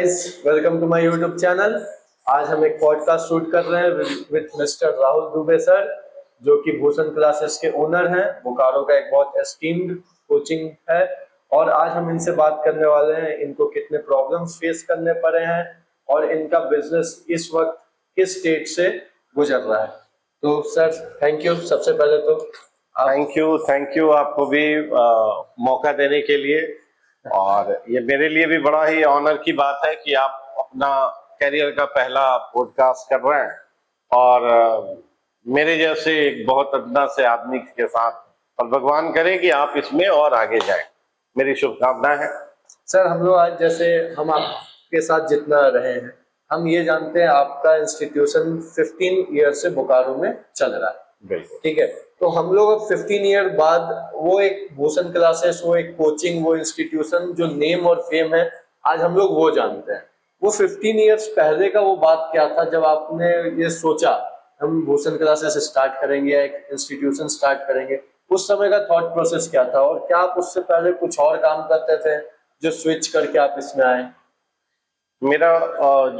Guys, welcome to my YouTube channel. आज हम एक पॉडकास्ट शूट कर रहे हैं with mister Rahul Dubey sir, जो कि भूषण क्लासेस के ओनर हैं। बोकारो का एक बहुत एस्टीम्ड कोचिंग है और आज हम इनसे बात करने वाले हैं इनको कितने प्रॉब्लम्स फेस करने पड़े हैं और इनका बिजनेस इस वक्त किस स्टेज से गुजर रहा है। तो सर, थैंक यू सबसे पहले तो थैंक यू आपको भी मौका देने के लिए। और ये मेरे लिए भी बड़ा ही ऑनर की बात है कि आप अपना करियर का पहला पॉडकास्ट कर रहे हैं और मेरे जैसे एक बहुत अदना से आदमी के साथ, और भगवान करे कि आप इसमें और आगे जाएं। मेरी शुभकामनाएं हैं। सर, हम लोग आज जैसे हम आपके साथ जितना रहे हैं, हम ये जानते हैं आपका इंस्टीट्यूशन 15 ईयर से बोकारो में चल रहा है। बिल्कुल ठीक है, तो हम लोग अब 15 ईयर बाद वो एक भूषण क्लासेस, वो एक कोचिंग, वो इंस्टीट्यूशन जो नेम और फेम है, आज हम लोग वो जानते हैं। वो 15 ईयर्स पहले का वो बात क्या था जब आपने ये सोचा हम भूषण क्लासेस स्टार्ट करेंगे या एक इंस्टीट्यूशन स्टार्ट करेंगे? उस समय का थॉट प्रोसेस क्या था और क्या आप उससे पहले कुछ और काम करते थे जो स्विच करके आप इसमें आए? मेरा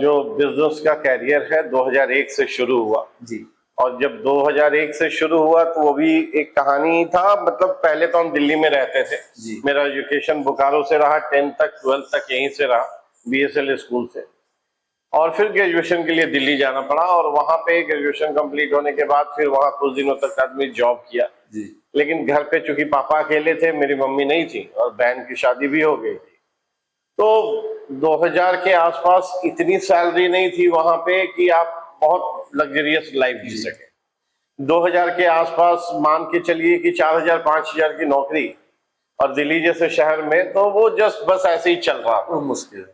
जो बिजनेस का कैरियर है 2001 से शुरू हुआ जी। और जब 2001 से शुरू हुआ तो वो भी एक कहानी था। मतलब पहले तो हम दिल्ली में रहते थे जी। मेरा एजुकेशन बोकारो से रहा, 10th तक 12th तक यहीं से रहा, BSL स्कूल से। और फिर ग्रेजुएशन के लिए दिल्ली जाना पड़ा और वहां पे ग्रेजुएशन कंप्लीट होने के बाद फिर वहां कुछ दिनों तक आदमी जॉब किया। जी। लेकिन घर पे चूंकि पापा अकेले थे, मेरी मम्मी नहीं थी और बहन की शादी भी हो गई थी, तो 2000 के आसपास इतनी सैलरी नहीं थी वहां पे कि आप बहुत लग्जरियस लाइफ जी सके। 2000 के आसपास मान के चलिए कि 4000 5000 की नौकरी और दिल्ली जैसे शहर में तो वो जस्ट बस ऐसे ही चल रहा था। मुश्किल है।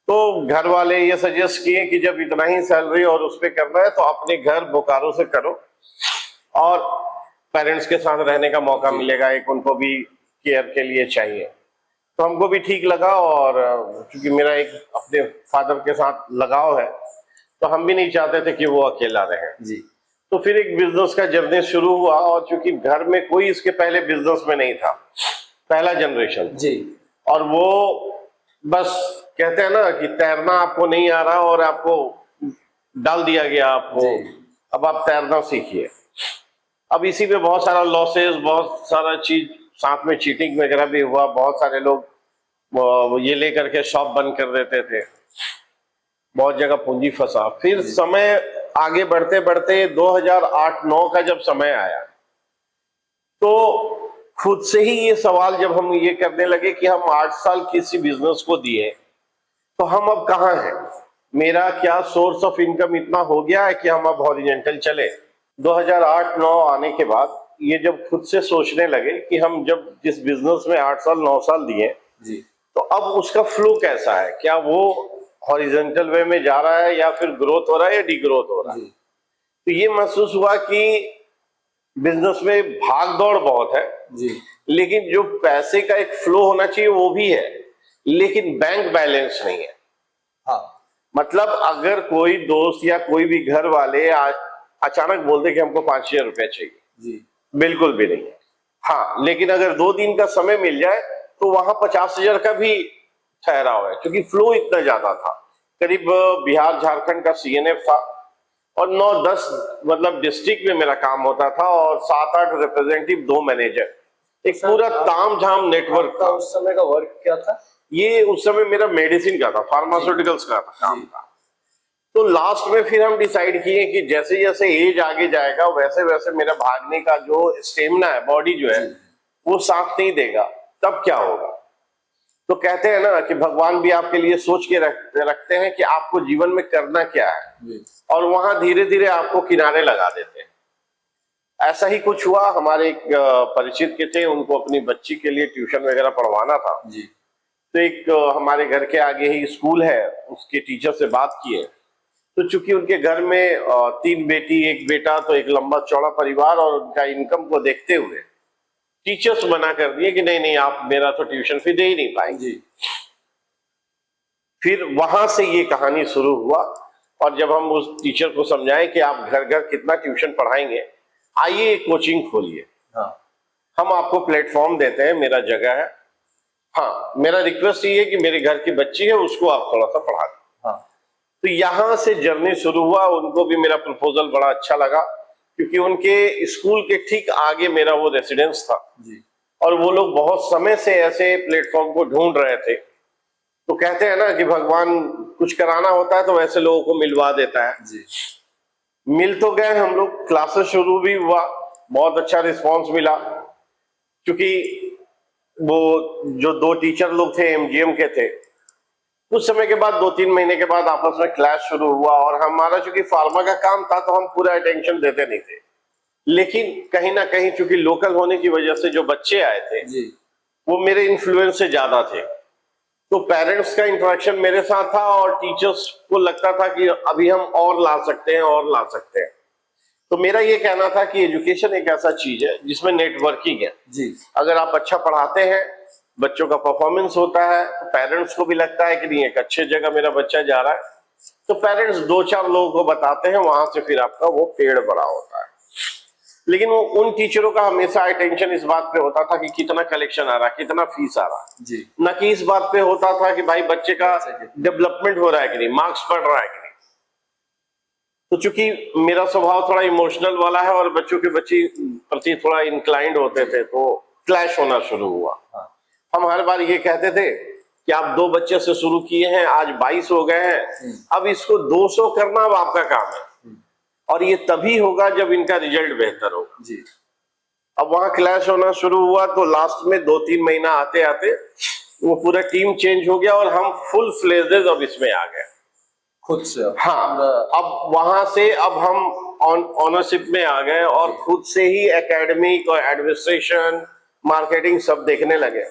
तो घर वाले ये सजेस्ट किए कि जब इतना ही सैलरी और उस पे करना है तो अपने घर बोकारो से करो और पेरेंट्स के साथ रहने का मौका मिलेगा, एक उनको भी केयर के लिए चाहिए। तो हमको भी ठीक लगा और क्योंकि मेरा एक अपने फादर के साथ लगाव है तो हम भी नहीं चाहते थे कि वो अकेला रहे जी। तो फिर एक बिजनेस का जर्नी शुरू हुआ और चूंकि घर में कोई इसके पहले बिजनेस में नहीं था, पहला जनरेशन जी। और वो बस कहते हैं ना कि तैरना आपको नहीं आ रहा और आपको डाल दिया गया आपको, अब आप तैरना सीखिए। अब इसी में बहुत सारा लॉसेस, बहुत सारा चीज साथ में चीटिंग वगैरह भी हुआ। बहुत सारे लोग ये लेकर के शॉप बंद कर देते थे, बहुत जगह पूंजी फंसा। फिर समय आगे बढ़ते बढ़ते 2008-9 का जब समय आया तो खुद से ही ये सवाल जब हम ये करने लगे कि हम 8 साल किसी बिजनेस को दिए तो हम अब कहाँ हैं, मेरा क्या सोर्स ऑफ इनकम इतना हो गया है कि हम अब हॉरिजॉन्टल चले। 2008-9 आने के बाद ये जब खुद से सोचने लगे कि हम जब जिस बिजनेस में 8 साल 9 साल दिए तो अब उसका फ्लो कैसा है, क्या वो हॉरिजॉन्टल वे में जा रहा है या फिर ग्रोथ हो रहा है या डिग्रोथ हो रहा है। तो ये महसूस हुआ कि बिजनेस में भाग दौड़ बहुत है जी। लेकिन जो पैसे का एक फ्लो होना चाहिए वो भी है, लेकिन बैंक बैलेंस नहीं है। हाँ। मतलब अगर कोई दोस्त या कोई भी घर वाले आज अचानक बोल दे कि हमको 5000 रुपया चाहिए, जी। बिल्कुल भी नहीं है। हाँ, लेकिन अगर 2 दिन का समय मिल जाए तो वहां 50,000 का भी ठहराव है, क्योंकि फ्लो इतना ज्यादा था। करीब बिहार झारखंड का CNF था और 9-10 मतलब डिस्ट्रिक्ट में मेरा काम होता था और 7-8 रिप्रेजेंटेटिव, 2 मैनेजर, एक पूरा तामझाम नेटवर्क था। उस समय का वर्क क्या था? ये उस समय मेरा मेडिसिन का था, फार्मास्यूटिकल्स का काम था। तो लास्ट में फिर हम डिसाइड किए कि जैसे जैसे एज आगे जाएगा वैसे वैसे मेरा भागने का जो स्टेमिना है, बॉडी जो है वो साथ नहीं देगा, तब क्या होगा। तो कहते हैं ना कि भगवान भी आपके लिए सोच के रखते हैं कि आपको जीवन में करना क्या है और वहां धीरे धीरे आपको किनारे लगा देते हैं। ऐसा ही कुछ हुआ। हमारे एक परिचित के थे, उनको अपनी बच्ची के लिए ट्यूशन वगैरह पढ़वाना था जी। तो एक हमारे घर के आगे ही स्कूल है, उसके टीचर से बात किए तो चूंकि उनके घर में 3 बेटी 1 बेटा, तो एक लंबा चौड़ा परिवार और उनका इनकम को देखते हुए टीचर्स मना कर दिए कि नहीं नहीं, आप मेरा तो ट्यूशन फी दे ही नहीं पाएंगे। फिर वहां से ये कहानी शुरू हुआ और जब हम उस टीचर को समझाएं कि आप घर घर कितना ट्यूशन पढ़ाएंगे, आइए एक कोचिंग खोलिए, हम आपको प्लेटफॉर्म देते हैं, मेरा जगह है, हाँ, मेरा रिक्वेस्ट ये है कि मेरे घर की बच्ची है उसको आप थोड़ा सा पढ़ा दें। हाँ तो यहाँ से जर्नी शुरू हुआ। उनको भी मेरा प्रपोजल बड़ा अच्छा लगा, क्योंकि उनके स्कूल के ठीक आगे मेरा वो रेसिडेंस था जी और वो लोग बहुत समय से ऐसे प्लेटफॉर्म को ढूंढ रहे थे। तो कहते हैं ना कि भगवान कुछ कराना होता है तो वैसे लोगों को मिलवा देता है। जी मिल तो गए हम लोग, क्लासेस शुरू भी हुआ, बहुत अच्छा रिस्पांस मिला। क्योंकि वो जो दो टीचर लोग थे एमजीएम के थे, कुछ समय के बाद 2-3 महीने के बाद आपस में क्लैश शुरू हुआ। और हमारा चूंकि फार्मा का काम था तो हम पूरा अटेंशन देते नहीं थे, लेकिन कहीं ना कहीं चूंकि लोकल होने की वजह से जो बच्चे आए थे जी वो मेरे इन्फ्लुएंस से ज्यादा थे। तो पेरेंट्स का इंटरेक्शन मेरे साथ था और टीचर्स को लगता था कि अभी हम और ला सकते हैं और ला सकते हैं। तो मेरा ये कहना था कि एजुकेशन एक ऐसा चीज है जिसमें नेटवर्किंग है। जी अगर आप अच्छा पढ़ाते हैं, बच्चों का परफॉर्मेंस होता है, तो पेरेंट्स को भी लगता है कि नहीं एक अच्छे जगह मेरा बच्चा जा रहा है, तो पेरेंट्स 2-4 लोगों को बताते हैं, वहां से फिर आपका वो पेड़ बड़ा होता है। लेकिन वो उन टीचरों का हमेशा अटेंशन इस बात पे होता था कि कितना कलेक्शन आ रहा है, कितना फीस आ रहा है, जी न कि इस बात पे होता था कि भाई बच्चे का बच्चे के- डेवलपमेंट हो रहा है कि नहीं, मार्क्स बढ़ रहा है कि नहीं। तो चूंकि मेरा स्वभाव थोड़ा इमोशनल वाला है और बच्चों के बच्चे प्रति थोड़ा इंक्लाइंड होते थे, तो क्लैश होना शुरू हुआ। हाँ हम हर बार ये कहते थे कि आप 2 बच्चे से शुरू किए हैं, आज 22 हो गए हैं, अब इसको 200 करना अब आपका काम है, और ये तभी होगा जब इनका रिजल्ट बेहतर होगा। जी अब वहां क्लैश होना शुरू हुआ, तो लास्ट में 2-3 महीना आते आते वो पूरा टीम चेंज हो गया और हम फुल फ्लेजेज अब इसमें आ गए खुद से हाँ। अब वहां से अब हम ऑनरशिप में आ गए और खुद से ही एकेडमिक और एडमिनिस्ट्रेशन, मार्केटिंग सब देखने लगे।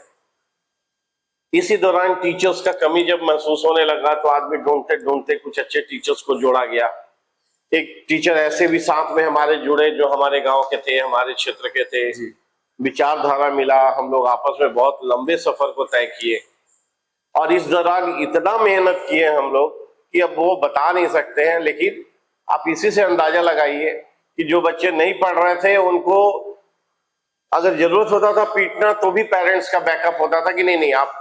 इसी दौरान टीचर्स का कमी जब महसूस होने लगा तो आदमी ढूंढते ढूंढते कुछ अच्छे टीचर्स को जोड़ा गया। एक टीचर ऐसे भी साथ में हमारे जुड़े जो हमारे गांव के थे, हमारे क्षेत्र के थे। जी विचारधारा मिला, हम लोग आपस में बहुत लंबे सफर को तय किए और इस दौरान इतना मेहनत किए हम लोग कि अब वो बता नहीं सकते हैं। लेकिन आप इसी से अंदाजा लगाइए कि जो बच्चे नहीं पढ़ रहे थे उनको अगर जरूरत होता था पीटना तो भी पेरेंट्स का बैकअप होता था कि नहीं नहीं आप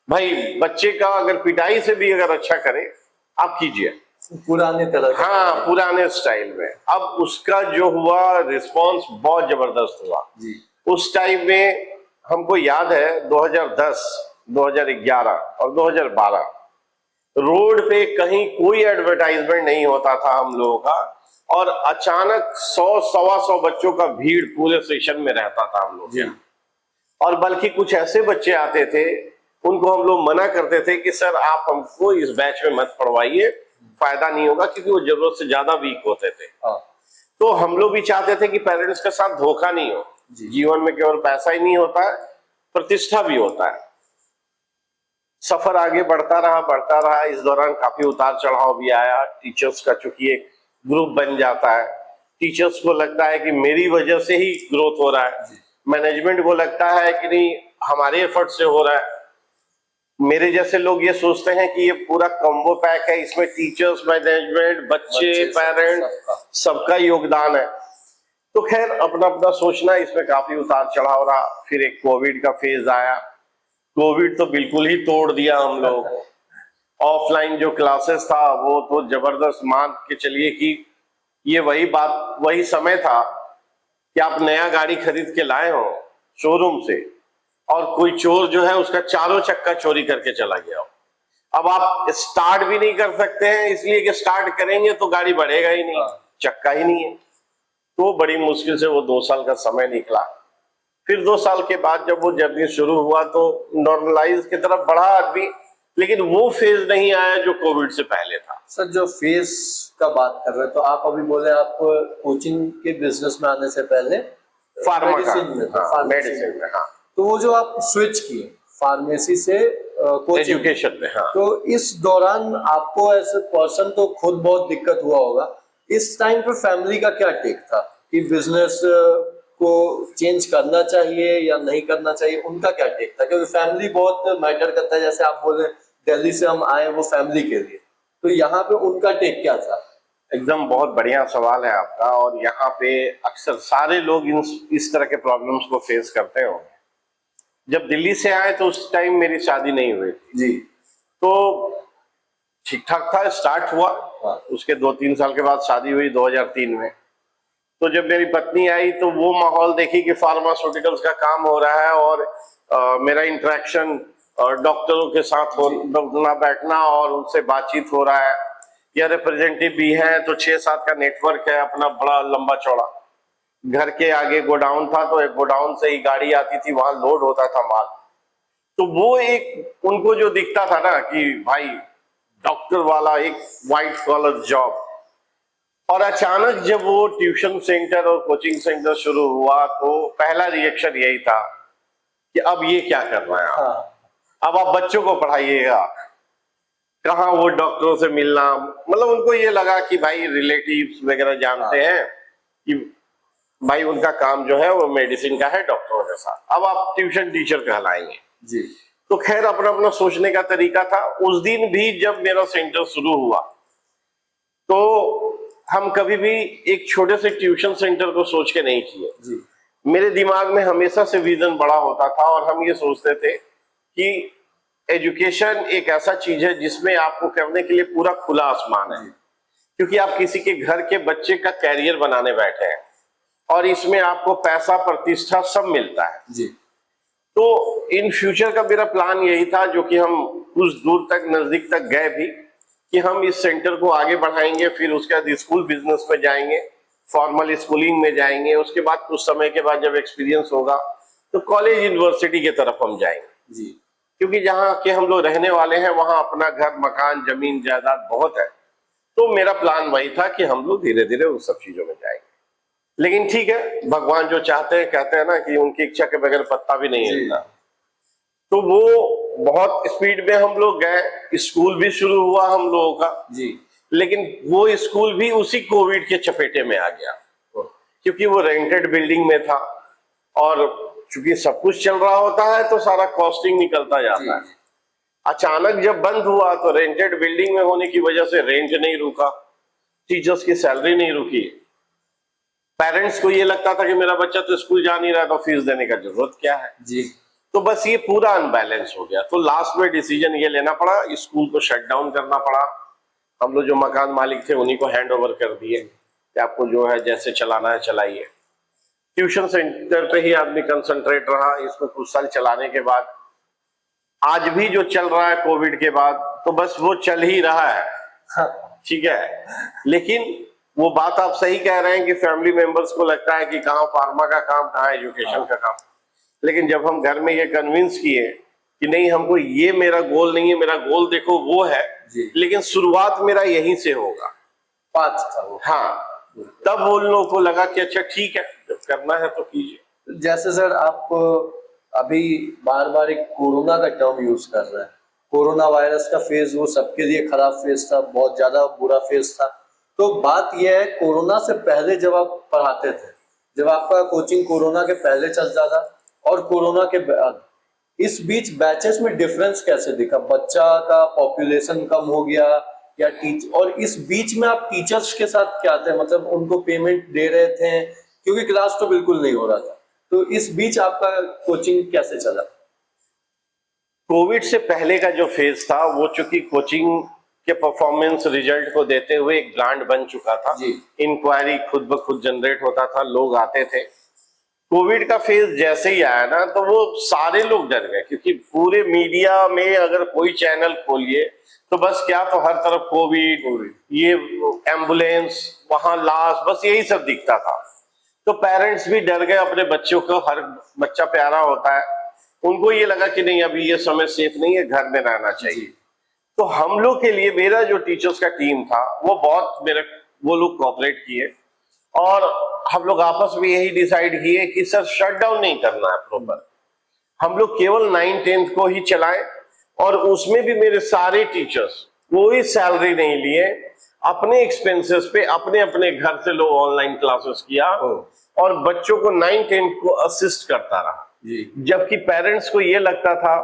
भाई बच्चे का अगर पिटाई से भी अगर अच्छा करे आप कीजिए। पुराने तरह का हाँ, पुराने स्टाइल में। अब उसका जो हुआ रिस्पांस बहुत जबरदस्त हुआ। जी उस टाइम में हमको याद है 2010, 2011 और 2012 रोड पे कहीं कोई एडवर्टाइजमेंट नहीं होता था हम लोगों का, और अचानक 100-125 बच्चों का भीड़ पूरे सेशन में रहता था हम लोग। जी और बल्कि कुछ ऐसे बच्चे आते थे उनको हम लोग मना करते थे कि सर आप हमको इस बैच में मत पढ़वाइए, फायदा नहीं होगा, क्योंकि वो जरूरत से ज्यादा वीक होते थे। हाँ तो हम लोग भी चाहते थे कि पेरेंट्स के साथ धोखा नहीं हो। जी। जीवन में केवल पैसा ही नहीं होता है, प्रतिष्ठा भी होता है। सफर आगे बढ़ता रहा। इस दौरान काफी उतार चढ़ाव भी आया। टीचर्स का चूंकि एक ग्रुप बन जाता है, टीचर्स को लगता है कि मेरी वजह से ही ग्रोथ हो रहा है, मैनेजमेंट को लगता है कि नहीं हमारे एफर्ट से हो रहा है। मेरे जैसे लोग ये सोचते हैं कि ये पूरा कॉम्बो पैक है, इसमें टीचर्स, मैनेजमेंट, बच्चे, पेरेंट सबका योगदान है। तो खैर अपना अपना सोचना, इसमें काफी उतार चढ़ाव रहा। फिर एक कोविड का फेज आया। कोविड तो बिल्कुल ही तोड़ दिया हम लोगों को। ऑफलाइन जो क्लासेस था वो तो जबरदस्त, मान के चलिए कि ये वही समय था कि आप नया गाड़ी खरीद के लाए हो शोरूम से और कोई चोर जो है उसका चारों चक्का चोरी करके चला गया हो। अब आप स्टार्ट भी नहीं कर सकते हैं, इसलिए कि स्टार्ट करेंगे तो गाड़ी बढ़ेगा ही नहीं, चक्का ही नहीं है। तो बड़ी मुश्किल से वो 2 साल का समय निकला। फिर 2 साल के बाद जब वो जर्नी शुरू हुआ तो नॉर्मलाइज की तरफ बढ़ा आदमी, लेकिन वो फेज नहीं आया जो कोविड से पहले था। सर जो फेस का बात कर रहे हैं तो आप अभी बोले आप कोचिंग के बिजनेस में आने से पहले फार्मा का, मेडिसिन में थे, हाँ, फार्मेसी मेडिसिन में, हाँ, तो वो जो आप स्विच किए फार्मेसी से कोचिंग, एजुकेशन में, हाँ। तो इस दौरान आपको ऐसे पर्सन तो खुद बहुत दिक्कत हुआ होगा। इस टाइम पर फैमिली का क्या टेक था कि बिजनेस को चेंज करना चाहिए या नहीं करना चाहिए, उनका क्या टेक था? क्योंकि फैमिली बहुत मैटर करता है। जैसे आप बोले दिल्ली से हम आए वो फैमिली के लिए, तो यहाँ पे उनका टेक क्या था? एकदम बहुत बढ़िया सवाल है आपका। और यहाँ पे अक्सर सारे लोग इस तरह के प्रॉब्लम्स को फेस करते होंगे। जब दिल्ली से आए तो उस टाइम मेरी शादी नहीं हुई थी, जी। तो ठीक ठाक था, स्टार्ट हुआ। हाँ। उसके 2-3 साल के बाद शादी हुई 2003 में। तो जब मेरी पत्नी आई तो वो माहौल देखी कि फार्मास्यूटिकल्स का काम हो रहा है और मेरा इंटरेक्शन डॉक्टरों के साथ उठना बैठना और उनसे बातचीत हो रहा है। या रिप्रेजेंटेटिव भी है तो 6-7 का नेटवर्क है अपना, बड़ा लंबा चौड़ा। घर के आगे गोडाउन था तो एक गोडाउन से ही गाड़ी आती थी, वहां लोड होता था माल। तो वो एक उनको जो दिखता था ना कि भाई डॉक्टर वाला एक व्हाइट कॉलर जॉब। और अचानक जब वो ट्यूशन सेंटर और कोचिंग सेंटर शुरू हुआ तो पहला रिएक्शन यही था कि अब ये क्या कर रहे हैं आप? हाँ। अब आप बच्चों को पढ़ाइएगा, कहाँ वो डॉक्टरों से मिलना, मतलब उनको ये लगा कि भाई रिलेटिव्स वगैरह जानते हैं कि भाई उनका काम जो है वो मेडिसिन का है डॉक्टरों के साथ, अब आप ट्यूशन टीचर कहलाएंगे। जी। तो खैर अपना अपना सोचने का तरीका था। उस दिन भी जब मेरा सेंटर शुरू हुआ तो हम कभी भी एक छोटे से ट्यूशन सेंटर को सोच के नहीं किए। जी। मेरे दिमाग में हमेशा से विजन बड़ा होता था और हम ये सोचते थे कि एजुकेशन एक ऐसा चीज है जिसमें आपको करने के लिए पूरा खुला आसमान है, क्योंकि आप किसी के घर के बच्चे का कैरियर बनाने बैठे हैं और इसमें आपको पैसा प्रतिष्ठा सब मिलता है। जी। तो इन फ्यूचर का मेरा प्लान यही था, जो कि हम कुछ दूर तक नजदीक तक गए भी, कि हम इस सेंटर को आगे बढ़ाएंगे, फिर उसके बाद स्कूल बिजनेस में जाएंगे, फॉर्मल स्कूलिंग में जाएंगे, उसके बाद कुछ समय के बाद जब एक्सपीरियंस होगा तो कॉलेज यूनिवर्सिटी की तरफ हम जाएंगे। जी। क्योंकि जहाँ के हम लोग रहने वाले हैं वहां अपना घर मकान जमीन जायदाद बहुत है। तो मेरा प्लान वही था कि हम लोग धीरे धीरे उन सब चीजों में जाएंगे। लेकिन ठीक है, भगवान जो चाहते हैं, कहते हैं ना कि उनकी इच्छा के बगैर पत्ता भी नहीं हिलता। तो वो बहुत स्पीड में हम लोग गए, स्कूल भी शुरू हुआ हम लोगों का। जी। लेकिन वो स्कूल भी उसी कोविड के चपेटे में आ गया, क्योंकि वो रेंटेड बिल्डिंग में था और चूंकि सब कुछ चल रहा होता है तो सारा कॉस्टिंग निकलता जाता है। अचानक जब बंद हुआ तो रेंटेड बिल्डिंग में होने की वजह से रेंट नहीं रुका, टीचर्स की सैलरी नहीं रुकी, पेरेंट्स को ये लगता था कि मेरा बच्चा तो स्कूल जा नहीं रहा तो फीस देने का जरूरत क्या है। जी। तो बस ये पूरा अनबैलेंस हो गया। तो लास्ट में डिसीजन ये लेना पड़ा, स्कूल को शट डाउन करना पड़ा। हम लोग जो मकान मालिक थे उन्हीं को हैंड ओवर कर दिए कि आपको जो है जैसे चलाना है चलाइए। ट्यूशन सेंटर पे ही आदमी कंसंट्रेट रहा। इसको कुछ साल चलाने के बाद आज भी जो चल रहा है कोविड के बाद, तो बस वो चल ही रहा है। ठीक है, लेकिन वो बात आप सही कह रहे हैं कि फैमिली मेंबर्स को लगता है कि कहाँ फार्मा का काम, कहाँ एजुकेशन का काम। लेकिन जब हम घर में ये कन्विंस किए कि नहीं, हमको ये मेरा गोल नहीं है, मेरा गोल देखो वो है, लेकिन शुरुआत मेरा यहीं से होगा, पाँच था वो। हाँ, तब उन लोगों को लगा कि अच्छा ठीक है, जब करना है तो कीजिए। जैसे सर आप अभी बार बार एक कोरोना का टर्म यूज कर रहे हैं, कोरोना वायरस का फेज वो सबके लिए खराब फेज था, बहुत ज्यादा बुरा फेज था। तो बात यह है, कोरोना से पहले जब आप पढ़ाते थे, जब आपका कोचिंग कोरोना के पहले चलता था और कोरोना के बाद, इस बीच बैचेस में डिफरेंस कैसे दिखा? बच्चा का पॉपुलेशन कम हो गया या और इस बीच में आप टीचर्स के साथ क्या थे, मतलब उनको पेमेंट दे रहे थे? क्योंकि क्लास तो बिल्कुल नहीं हो रहा था। तो इस बीच आपका कोचिंग कैसे चला? कोविड से पहले का जो फेज था वो चूंकि कोचिंग के परफॉर्मेंस रिजल्ट को देते हुए एक ब्रांड बन चुका था। इंक्वायरी खुद ब खुद जनरेट होता था, लोग आते थे। कोविड का फेज जैसे ही आया ना तो वो सारे लोग डर गए, क्योंकि पूरे मीडिया में अगर कोई चैनल खोलिए तो बस क्या, तो हर तरफ कोविड, ये एम्बुलेंस, वहां लाश, बस यही सब दिखता था। तो पेरेंट्स भी डर गए अपने बच्चों को, हर बच्चा प्यारा होता है, उनको ये लगा कि नहीं अभी ये समय सेफ नहीं है, घर में रहना चाहिए। तो हम लोग के लिए, मेरा जो टीचर्स का टीम था वो बहुत वो लोग कोऑपरेट किए और हम लोग आपस में यही डिसाइड किए कि सर शट डाउन नहीं करना है प्रॉपर, हम लोग केवल 9th-10th को ही चलाएं। और उसमें भी मेरे सारे टीचर्स कोई सैलरी नहीं लिए, अपने एक्सपेंसेस पे अपने अपने घर से लोग ऑनलाइन क्लासेस किया और बच्चों को 9th-10th को असिस्ट करता रहा। जबकि पेरेंट्स को ये लगता था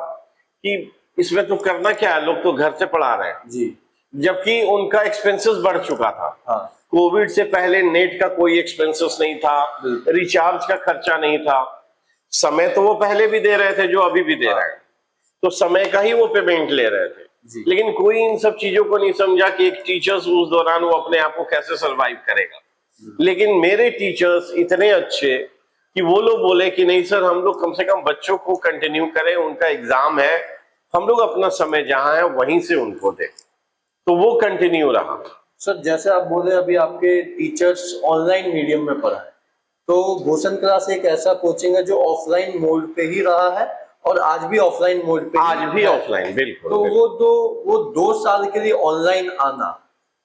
कि इसमें तो करना क्या है, लोग तो घर से पढ़ा रहे हैं, जबकि उनका एक्सपेंसेस बढ़ चुका था। कोविड से पहले नेट का कोई एक्सपेंसेस नहीं था, रिचार्ज का खर्चा नहीं था, समय तो वो पहले भी दे रहे थे जो अभी भी दे रहे हैं, तो समय का ही वो पेमेंट ले रहे थे। जी। लेकिन कोई इन सब चीजों को नहीं समझा कि एक टीचर्स उस दौरान वो अपने आप को कैसे सरवाइव करेगा। लेकिन मेरे टीचर्स इतने अच्छे कि वो लोग बोले कि नहीं सर, हम लोग कम से कम बच्चों को कंटिन्यू करें, उनका एग्जाम है, हम लोग अपना समय जहां है वहीं से उनको दें, तो वो कंटिन्यू रहा। सर जैसे आप बोले अभी आपके टीचर्स ऑनलाइन मीडियम में पढ़ाए, तो भूषण क्लास एक ऐसा कोचिंग है जो ऑफलाइन मोड पे ही रहा है और आज भी ऑफलाइन मोड पे आज भी है। ऑफलाइन, बिल्कुल। तो वो 2 साल के लिए ऑनलाइन आना,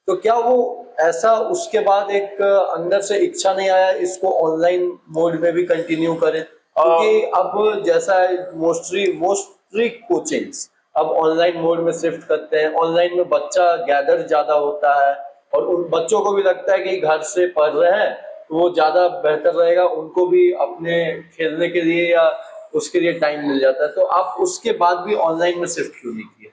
तो क्या वो ऐसा उसके बाद एक अंदर से इच्छा नहीं आया इसको ऑनलाइन मोड में भी कंटिन्यू करें? क्योंकि अब जैसा है मोस्टली कोचिंग्स अब ऑनलाइन मोड में शिफ्ट करते हैं। ऑनलाइन में बच्चा गैदर ज्यादा होता है और उन बच्चों को भी लगता है कि घर से पढ़ रहे हैं तो वो ज्यादा बेहतर रहेगा, उनको भी अपने खेलने के लिए या उसके लिए टाइम मिल जाता है। तो आप उसके बाद भी ऑनलाइन में शिफ्ट क्यों नहीं किए?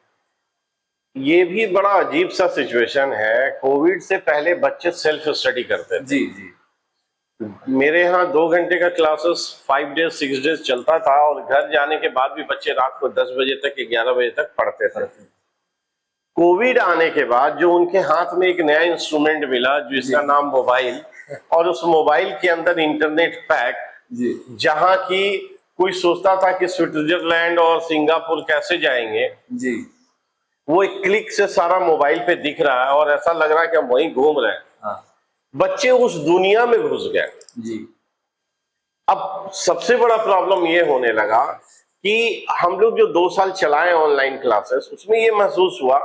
ये भी बड़ा अजीब सा सिचुएशन है। कोविड से पहले बच्चे सेल्फ स्टडी करते थे। जी जी। मेरे यहाँ 2 घंटे का क्लासेस 5 डेज 6 डेज चलता था और घर जाने के बाद भी बच्चे रात को 10 बजे तक 11 बजे तक पढ़ते थे। कोविड आने के बाद जो उनके हाथ में एक नया इंस्ट्रूमेंट मिला जिसका नाम मोबाइल, और उस मोबाइल के अंदर इंटरनेट पैक, जहां की कोई सोचता था कि स्विट्जरलैंड और सिंगापुर कैसे जाएंगे, जी, वो एक क्लिक से सारा मोबाइल पे दिख रहा है और ऐसा लग रहा है कि हम वहीं घूम रहे हैं। हाँ। बच्चे उस दुनिया में घुस गए। जी। अब सबसे बड़ा प्रॉब्लम ये होने लगा कि हम लोग जो 2 साल चलाए ऑनलाइन क्लासेस, उसमें ये महसूस हुआ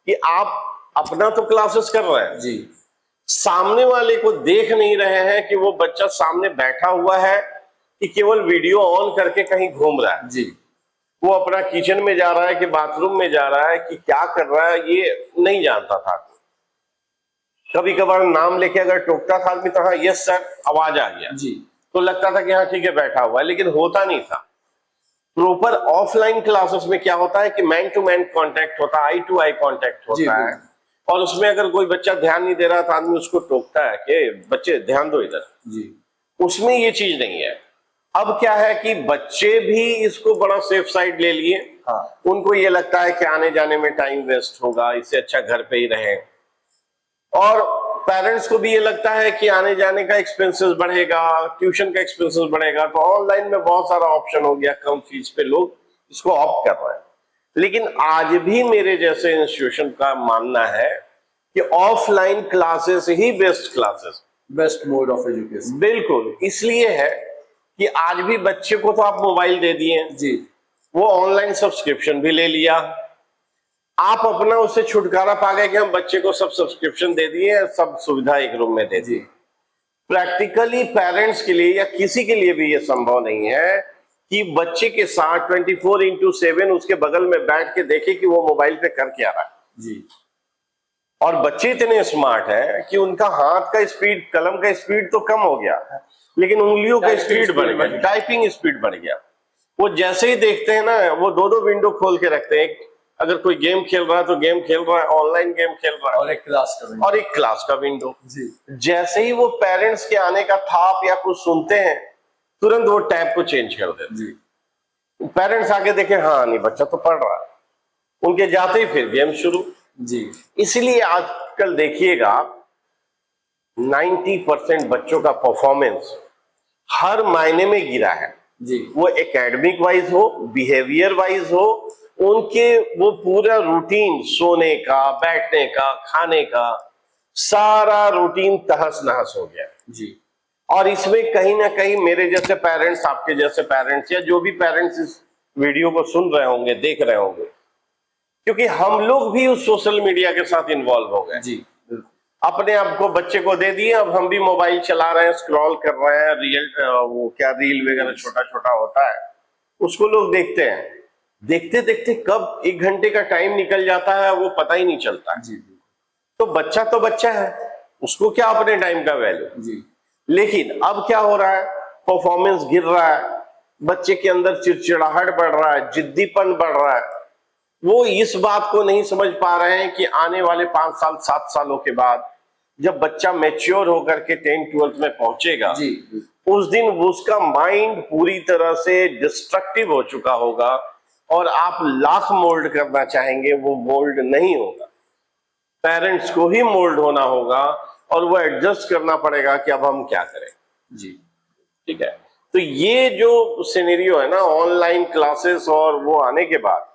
कि आप अपना तो क्लासेस कर रहे हैं जी, सामने वाले को देख नहीं रहे हैं कि वो बच्चा सामने बैठा हुआ है कि केवल वीडियो ऑन करके कहीं घूम रहा है। जी, वो अपना किचन में जा रहा है कि बाथरूम में जा रहा है कि क्या कर रहा है ये नहीं जानता था। कभी कभार नाम लेके अगर टोकता था आदमी तो हाँ यस सर आवाज आ गया, जी, तो लगता था कि हाँ ठीक है बैठा हुआ है, लेकिन होता नहीं था। प्रॉपर ऑफलाइन क्लासेस में क्या होता है कि मैन टू मैन कांटेक्ट होता है, आई टू आई कांटेक्ट होता है, और उसमें अगर कोई बच्चा ध्यान नहीं दे रहा तो आदमी उसको टोकता है कि बच्चे ध्यान दो इधर। जी। उसमें ये चीज नहीं है। अब क्या है कि बच्चे भी इसको बड़ा सेफ साइड ले लिए। हाँ। उनको ये लगता है कि आने जाने में टाइम वेस्ट होगा, इससे अच्छा घर पे ही रहें, और पेरेंट्स को भी ये लगता है कि आने जाने का एक्सपेंसेस बढ़ेगा, ट्यूशन का एक्सपेंसेस बढ़ेगा, तो ऑनलाइन में बहुत सारा ऑप्शन हो गया, कम फीस पे लोग इसको ऑप्ट कर रहे हैं। लेकिन आज भी मेरे जैसे इंस्टीट्यूशन का मानना है कि offline classes he best mode of education. बिल्कुल इसलिए है कि आज भी बच्चे को तो आप मोबाइल दे दिए जी, वो ऑनलाइन सब्सक्रिप्शन भी ले लिया, आप अपना उससे छुटकारा पा गए कि हम बच्चे को सब सब्सक्रिप्शन दे दिए, सब सुविधा एक रूम में दे दी। प्रैक्टिकली पेरेंट्स के लिए या किसी के लिए भी ये संभव नहीं है कि बच्चे के साथ 24/7 उसके बगल में बैठ के देखे कि वो मोबाइल पे कर क्या रहा है। जी। और बच्चे इतने स्मार्ट हैं कि उनका हाथ का स्पीड, कलम का स्पीड तो कम हो गया, लेकिन उंगलियों का स्पीड बढ़ गया, टाइपिंग स्पीड बढ़ गया। वो जैसे ही देखते हैं ना, वो 2-2 विंडो खोल के रखते हैं। अगर कोई गेम खेल रहा है तो गेम खेल रहा है, ऑनलाइन गेम खेल रहा है, और एक क्लास का विंडो। जी। जैसे ही वो पेरेंट्स के आने का थाप या कुछ सुनते हैं, तुरंत वो टैब को चेंज कर देते हैं। पेरेंट्स आके देखे हाँ नहीं बच्चा तो पढ़ रहा है, उनके जाते ही फिर गेम शुरू। जी। इसलिए आजकल देखिएगा 90% बच्चों का परफॉर्मेंस हर मायने में गिरा है। जी। वो एकेडमिक वाइज हो, बिहेवियर वाइज हो, उनके वो पूरा रूटीन, सोने का, बैठने का, खाने का, सारा रूटीन तहस नहस हो गया। जी। और इसमें कहीं ना कहीं मेरे जैसे पेरेंट्स, आपके जैसे पेरेंट्स, या जो भी पेरेंट्स इस वीडियो को सुन रहे होंगे, देख रहे होंगे, क्योंकि हम लोग भी उस सोशल मीडिया के साथ इन्वॉल्व हो गए। जी। अपने आप को बच्चे को दे दिए, अब हम भी मोबाइल चला रहे हैं, स्क्रॉल कर रहे हैं, वो क्या रील वगैरह छोटा छोटा होता है उसको लोग देखते हैं। देखते देखते कब 1 घंटे का टाइम निकल जाता है वो पता ही नहीं चलता। जी। तो बच्चा है, उसको क्या अपने टाइम का वैल्यू। जी। लेकिन अब क्या हो रहा है, परफॉर्मेंस गिर रहा है, बच्चे के अंदर चिड़चिड़ाहट बढ़ रहा है, जिद्दीपन बढ़ रहा है। वो इस बात को नहीं समझ पा रहे हैं कि आने वाले 5 साल 7 सालों के बाद जब बच्चा मैच्योर होकर के 10th 12th में पहुंचेगा, उस दिन उसका माइंड पूरी तरह से डिस्ट्रक्टिव हो चुका होगा और आप लाख मोल्ड करना चाहेंगे वो मोल्ड नहीं होगा। पेरेंट्स को ही मोल्ड होना होगा और वो एडजस्ट करना पड़ेगा कि अब हम क्या करें। जी, ठीक है, तो ये जो सिनेरियो है ना ऑनलाइन क्लासेस और वो आने के बाद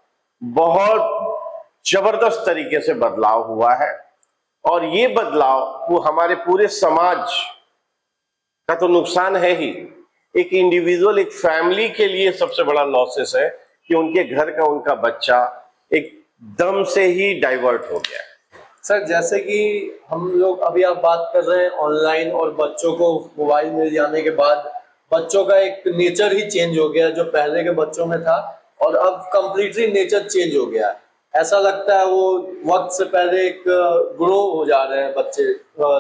बहुत जबरदस्त तरीके से बदलाव हुआ है और ये बदलाव वो हमारे पूरे समाज का तो नुकसान है ही, एक इंडिविजुअल एक फैमिली के लिए सबसे बड़ा लॉसेस है कि उनके घर का उनका बच्चा एकदम से ही डाइवर्ट हो गया है। सर जैसे कि हम लोग अभी आप बात कर रहे हैं ऑनलाइन और बच्चों को मोबाइल मिल जाने के बाद बच्चों का एक नेचर ही चेंज हो गया जो पहले के बच्चों में था और अब कंप्लीटली नेचर चेंज हो गया। ऐसा लगता है वो वक्त से पहले एक ग्रो हो जा रहे हैं बच्चे,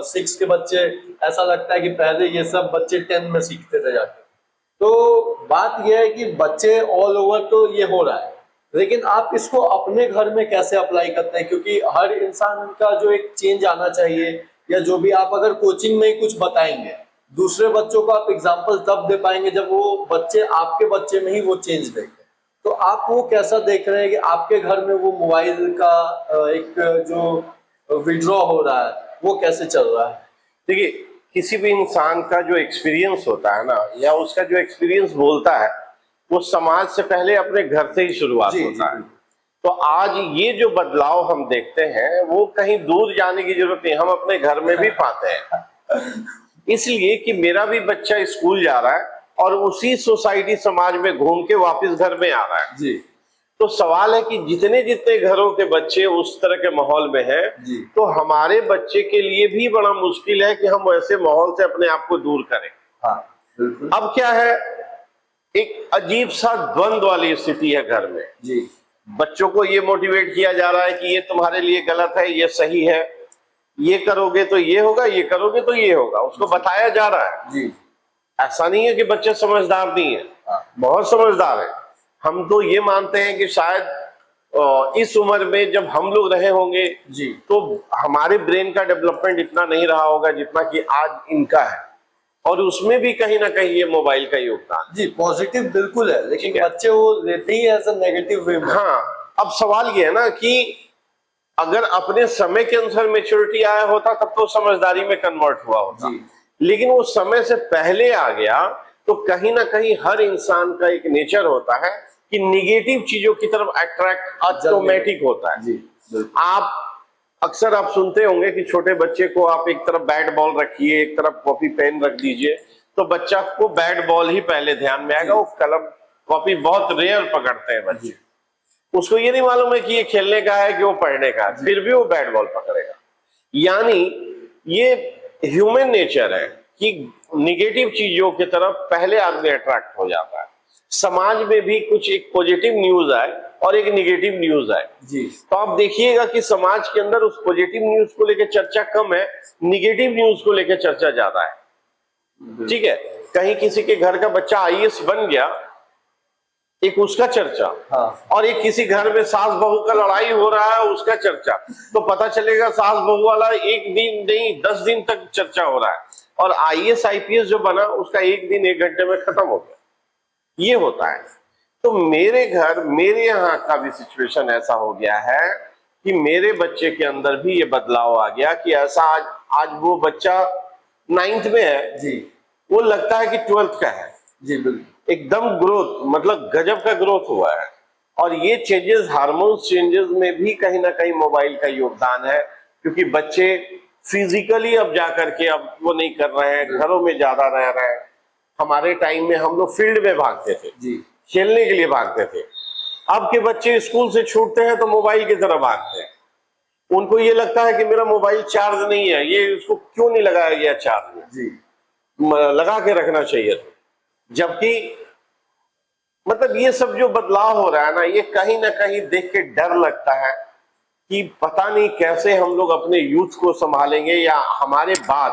6 के बच्चे ऐसा लगता है कि पहले ये सब बच्चे 10 में सीखते थे जाके। तो बात यह है कि बच्चे ऑल ओवर तो ये हो रहा है, लेकिन आप इसको अपने घर में कैसे अप्लाई करते हैं? क्योंकि हर इंसान का जो एक चेंज आना चाहिए या जो भी आप अगर कोचिंग में ही कुछ बताएंगे दूसरे बच्चों को आप एग्जाम्पल तब दे पाएंगे जब वो बच्चे आपके बच्चे में ही वो चेंज देखें। तो आप वो कैसा देख रहे हैं कि आपके घर में वो मोबाइल का एक जो विड्रॉ हो रहा है वो कैसे चल रहा है? देखिए, किसी भी इंसान का जो एक्सपीरियंस होता है ना या उसका जो एक्सपीरियंस बोलता है वो समाज से पहले अपने घर से ही शुरुआत होता है। तो आज ये जो बदलाव हम देखते हैं वो कहीं दूर जाने की जरूरत नहीं, हम अपने घर में भी पाते हैं। इसलिए कि मेरा भी बच्चा स्कूल जा रहा है और उसी सोसाइटी समाज में घूम के वापस घर में आ रहा है जी। तो सवाल है कि जितने जितने घरों के बच्चे उस तरह के माहौल में हैं तो हमारे बच्चे के लिए भी बड़ा मुश्किल है कि हम ऐसे माहौल से अपने आप को दूर करें। हाँ, बिल्कुल। अब क्या है, एक अजीब सा द्वंद्व वाली स्थिति है घर में जी। बच्चों को ये मोटिवेट किया जा रहा है कि ये तुम्हारे लिए गलत है, ये सही है, ये करोगे तो ये होगा, ये करोगे तो ये होगा, उसको बताया जा रहा है। जी। ऐसा नहीं है कि बच्चे समझदार नहीं है, हाँ। बहुत समझदार है। हम तो ये मानते हैं कि शायद इस उम्र में जब हम लोग रहे होंगे जी तो हमारे ब्रेन का डेवलपमेंट इतना नहीं रहा होगा जितना कि आज इनका है और उसमें भी कहीं ना कहीं ये मोबाइल का योगदान। जी, पॉजिटिव बिल्कुल है, लेकिन बच्चे वो लेते ही एज अ नेगेटिव वे में। हाँ, अब सवाल ये है ना कि अगर अपने समय के अनुसार मेच्योरिटी आया होता तब तो समझदारी में कन्वर्ट हुआ होता, लेकिन वो समय से पहले आ गया तो कहीं ना कहीं हर इंसान का एक नेचर होता है कि निगेटिव चीजों की तरफ अट्रैक्ट ऑटोमेटिक होता है। जी, आप अक्सर आप सुनते होंगे कि छोटे बच्चे को आप एक तरफ बैट बॉल रखिए, एक तरफ कॉपी पेन रख दीजिए तो बच्चा को बैट बॉल ही पहले ध्यान में आएगा, वो कलम कॉपी बहुत रेयर पकड़ते हैं बच्चे। उसको ये नहीं मालूम है कि ये खेलने का है कि वो पढ़ने का है, फिर भी वो बैट बॉल पकड़ेगा। यानी ये ह्यूमन नेचर है कि निगेटिव चीजों की तरफ पहले आदमी अट्रैक्ट हो जाता है। समाज में भी कुछ एक पॉजिटिव न्यूज आए और एक निगेटिव न्यूज आए जी, तो आप देखिएगा कि समाज के अंदर उस पॉजिटिव न्यूज को लेकर चर्चा कम है, निगेटिव न्यूज को लेकर चर्चा ज्यादा है। ठीक है, कहीं किसी के घर का बच्चा आईएएस बन गया, एक उसका चर्चा। हाँ। और एक किसी घर में सास बहू का लड़ाई हो रहा है उसका चर्चा, तो पता चलेगा सास बहू वाला एक दिन नहीं 10 दिन तक चर्चा हो रहा है और आईएएस आईपीएस जो बना उसका एक दिन 1 घंटे में खत्म हो गया। ये होता है। तो मेरे घर मेरे यहाँ का भी सिचुएशन ऐसा हो गया है कि मेरे बच्चे के अंदर भी ये बदलाव आ गया कि ऐसा आज वो बच्चा 9th में है जी, वो लगता है कि 12th का है। जी बिल्कुल, एकदम ग्रोथ मतलब गजब का ग्रोथ हुआ है। और ये चेंजेस हार्मोन्स चेंजेस में भी कहीं ना कहीं मोबाइल का योगदान है क्योंकि बच्चे फिजिकली अब जाकर के अब वो नहीं कर रहे हैं, घरों में ज्यादा रह रहे हैं। हमारे टाइम में हम लोग फील्ड में भागते थे जी, खेलने के लिए भागते थे। अब के बच्चे स्कूल से छूटते हैं तो मोबाइल की तरफ भागते हैं। उनको ये लगता है कि मेरा मोबाइल चार्ज नहीं है, ये उसको क्यों नहीं लगाया गया चार्ज में, जी, लगा के रखना चाहिए था। जबकि मतलब ये सब जो बदलाव हो रहा है ना, ये कहीं ना कहीं देख के डर लगता है कि पता नहीं कैसे हम लोग अपने यूथ को संभालेंगे या हमारे बाद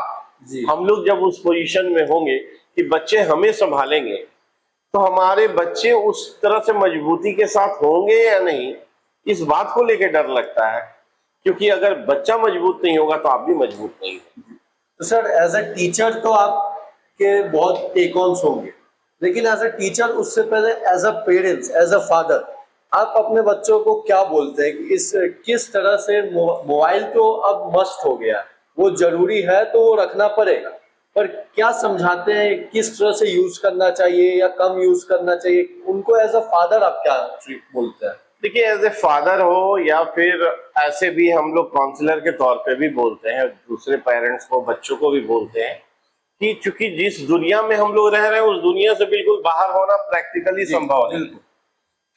हम लोग जब उस पोजीशन में होंगे कि बच्चे हमें संभालेंगे तो हमारे बच्चे उस तरह से मजबूती के साथ होंगे या नहीं, इस बात को लेकर डर लगता है। क्योंकि अगर बच्चा मजबूत नहीं होगा तो आप भी मजबूत नहीं है। तो सर एज अ टीचर तो आप के बहुत टेक ऑन्स होंगे, लेकिन एज अ टीचर उससे पहले as a parents, as a father, आप अपने बच्चों को क्या बोलते हैं कि इस किस तरह से मोबाइल तो अब मस्ट हो गया, वो जरूरी है तो वो रखना पड़ेगा, पर क्या समझाते हैं किस तरह से यूज करना चाहिए या कम यूज करना चाहिए, उनको एज अ फादर आप क्या बोलते हैं? देखिए, एज ए फादर हो या फिर ऐसे भी हम लोग काउंसलर के तौर पे भी बोलते हैं, दूसरे पेरेंट्स को, बच्चों को भी बोलते हैं कि चूंकि जिस दुनिया में हम लोग रह रहे हैं उस दुनिया से बिल्कुल बाहर होना प्रैक्टिकली संभव नहीं।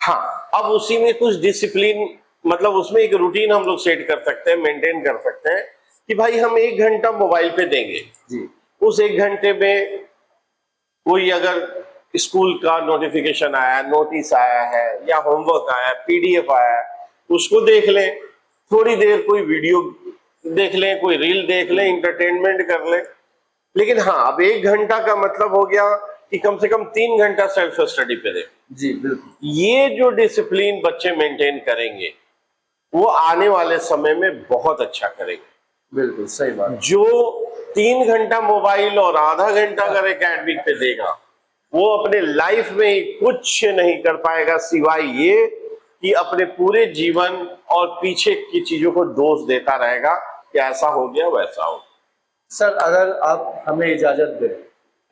हाँ, अब उसी में कुछ डिसिप्लिन, मतलब उसमें एक रूटीन हम लोग सेट कर सकते हैं, मेंटेन कर सकते हैं कि भाई हम 1 घंटा मोबाइल पे देंगे जी। उस 1 घंटे में कोई अगर स्कूल का नोटिफिकेशन आया, नोटिस आया है या होमवर्क आया, पीडीएफ आया है, उसको देख लें, थोड़ी देर कोई वीडियो देख लें, कोई रील देख लें, इंटरटेनमेंट कर लें। लेकिन हाँ, अब 1 घंटा का मतलब हो गया कि कम से कम 3 घंटा सेल्फ स्टडी पे दें जी। बिल्कुल, ये जो डिसिप्लिन बच्चे मेंटेन करेंगे वो आने वाले समय में बहुत अच्छा करेंगे। बिल्कुल सही बात। जो 3 घंटा मोबाइल और आधा घंटा अगर एकेडमिक पे देगा वो अपने लाइफ में कुछ नहीं कर पाएगा सिवाय ये कि अपने पूरे जीवन और पीछे की चीजों को दोष देता रहेगा कि ऐसा हो गया वैसा हो। सर, अगर आप हमें इजाजत दें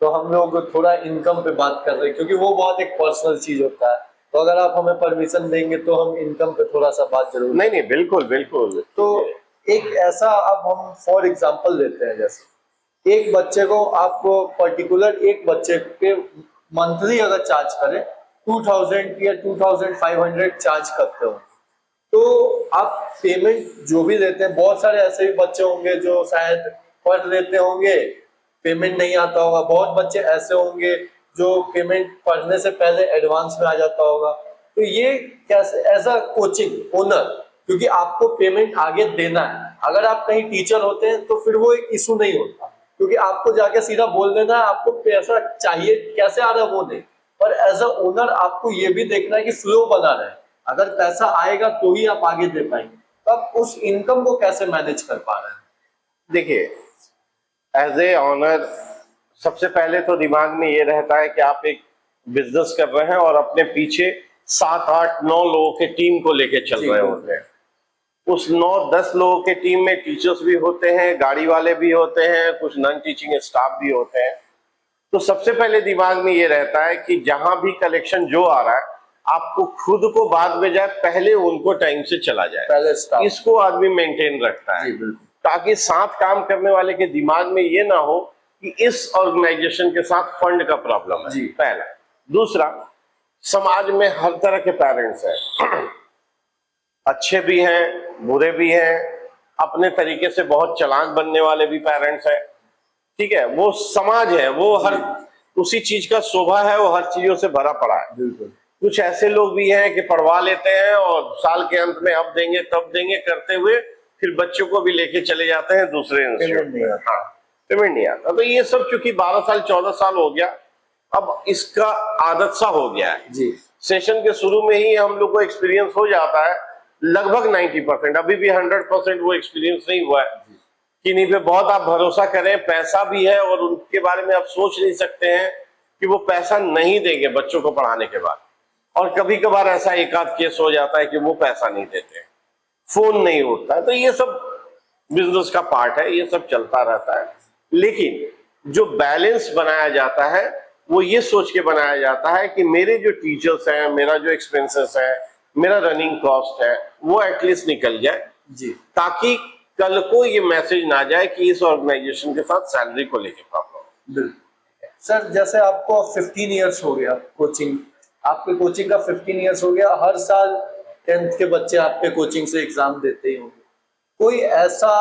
तो हम लोग थोड़ा इनकम पे बात कर रहे हैं, क्योंकि वो बहुत एक पर्सनल चीज होता है, तो अगर आप हमें परमिशन देंगे तो हम इनकम पे थोड़ा सा बात जरूर। नहीं, बिल्कुल बिल्कुल। तो एक ऐसा, अब हम फॉर एग्जांपल लेते हैं, जैसे एक बच्चे को आप पर्टिकुलर एक बच्चे पे मंथली अगर चार्ज करें 2000 या 2500 चार्ज करते हो, तो आप पेमेंट जो भी लेते हैं, बहुत सारे ऐसे भी बच्चे होंगे जो शायद पढ़ लेते होंगे, पेमेंट नहीं आता होगा, बहुत बच्चे ऐसे होंगे जो पेमेंट पढ़ने से पहले एडवांस में आ जाता होगा, तो ये कैसे एज अ कोचिंग ओनर, क्योंकि आपको पेमेंट आगे देना है, अगर आप कहीं टीचर होते हैं तो फिर वो एक इशू नहीं होता, क्योंकि आपको जाके सीधा बोल देना है आपको पैसा चाहिए, कैसे आ रहा है वो नहीं, पर एज अ ओनर आपको ये भी देखना है कि फ्लो बना रहे, अगर पैसा आएगा तो ही आप आगे दे पाएंगे, तो आप उस इनकम को कैसे मैनेज कर पा रहे हैं? देखिए, एज ए ऑनर सबसे पहले तो दिमाग में ये रहता है कि आप एक बिजनेस कर रहे हैं और अपने पीछे 7, 8, 9 लोगों के टीम को लेके चल रहे होते हैं। उस 9, 10 लोगों के टीम में टीचर्स भी होते हैं, गाड़ी वाले भी होते हैं, कुछ नॉन टीचिंग स्टाफ भी होते हैं। तो सबसे पहले दिमाग में ये रहता है कि जहां भी कलेक्शन जो आ रहा है आपको खुद को बाद में जाए, पहले उनको टाइम से चला जाए, पहले इसको आदमी मेंटेन रखता है ताकि साथ काम करने वाले के दिमाग में ये ना हो कि इस ऑर्गेनाइजेशन के साथ फंड का प्रॉब्लम है। पहला। दूसरा, समाज में हर तरह के पेरेंट्स हैं अच्छे भी हैं, बुरे भी हैं, अपने तरीके से बहुत चालाक बनने वाले भी पेरेंट्स हैं, ठीक है, वो समाज है, वो हर उसी चीज का शोभा है, वो हर चीजों से भरा पड़ा है। कुछ ऐसे लोग भी हैं कि पढ़वा लेते हैं और साल के अंत में अब देंगे तब देंगे करते हुए फिर बच्चों को भी लेके चले जाते हैं दूसरे इंस्टीट्यूट में। हाँ, पेमेंट नहीं आता। तो ये सब चूंकि 12 साल 14 साल हो गया, अब इसका आदत सा हो गया है जी। सेशन के शुरू में ही हम लोग को एक्सपीरियंस हो जाता है लगभग 90%, अभी भी 100% वो एक्सपीरियंस नहीं हुआ है। किन्हीं पे बहुत आप भरोसा करें, पैसा भी है और उनके बारे में आप सोच नहीं सकते हैं कि वो पैसा नहीं देंगे बच्चों को पढ़ाने के बाद, और कभी कभार ऐसा एक आध केस हो जाता है कि वो पैसा नहीं देते, फोन नहीं उठता है। तो ये सब बिजनेस का पार्ट है, ये सब चलता रहता है। लेकिन जो बैलेंस बनाया जाता है वो ये सोच के बनाया जाता है कि मेरे जो टीचर्स हैं, मेरा जो एक्सपेंसेस है, मेरा रनिंग कॉस्ट है, वो एटलीस्ट निकल जाए जी, ताकि कल को ये मैसेज ना जाए कि इस ऑर्गेनाइजेशन के साथ सैलरी को लेके प्रॉब्लम। सर, जैसे आपको 15 इयर्स हो गया कोचिंग, आपके कोचिंग का 15 इयर्स हो गया, हर साल 10th के बच्चे आपके कोचिंग से एग्जाम देते ही होंगे, कोई ऐसा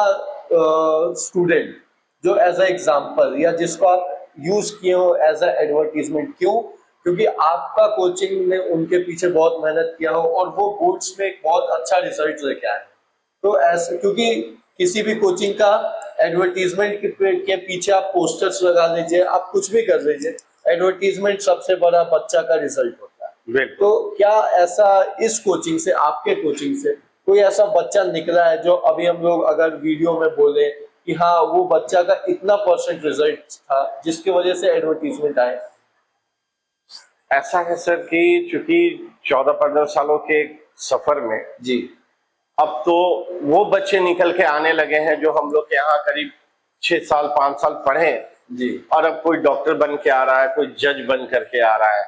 स्टूडेंट जो एज अ एग्जाम्पल या जिसको आप यूज किए हो एज अ एडवर्टीजमेंट, क्यों? क्योंकि आपका कोचिंग ने उनके पीछे बहुत मेहनत किया हो और वो बोर्ड्स में एक बहुत अच्छा रिजल्ट लेके आए, तो ऐसे, क्योंकि किसी भी कोचिंग का एडवर्टीजमेंट के पीछे आप पोस्टर्स लगा लीजिए, आप कुछ भी कर लीजिए, एडवर्टीजमेंट सबसे बड़ा बच्चा का रिजल्ट होता है। तो क्या ऐसा इस कोचिंग से, आपके कोचिंग से कोई ऐसा बच्चा निकला है जो अभी हम लोग अगर वीडियो में बोले कि हाँ वो बच्चा का इतना परसेंट रिजल्ट था जिसकी वजह से एडवर्टीजमेंट आए? ऐसा है सर कि चूंकि 14-15 सालों के सफर में जी अब तो वो बच्चे निकल के आने लगे हैं जो हम लोग के यहाँ करीब 6 साल 5 साल पढ़े हैं। जी और अब कोई डॉक्टर बन के आ रहा है, कोई जज बन करके आ रहा है,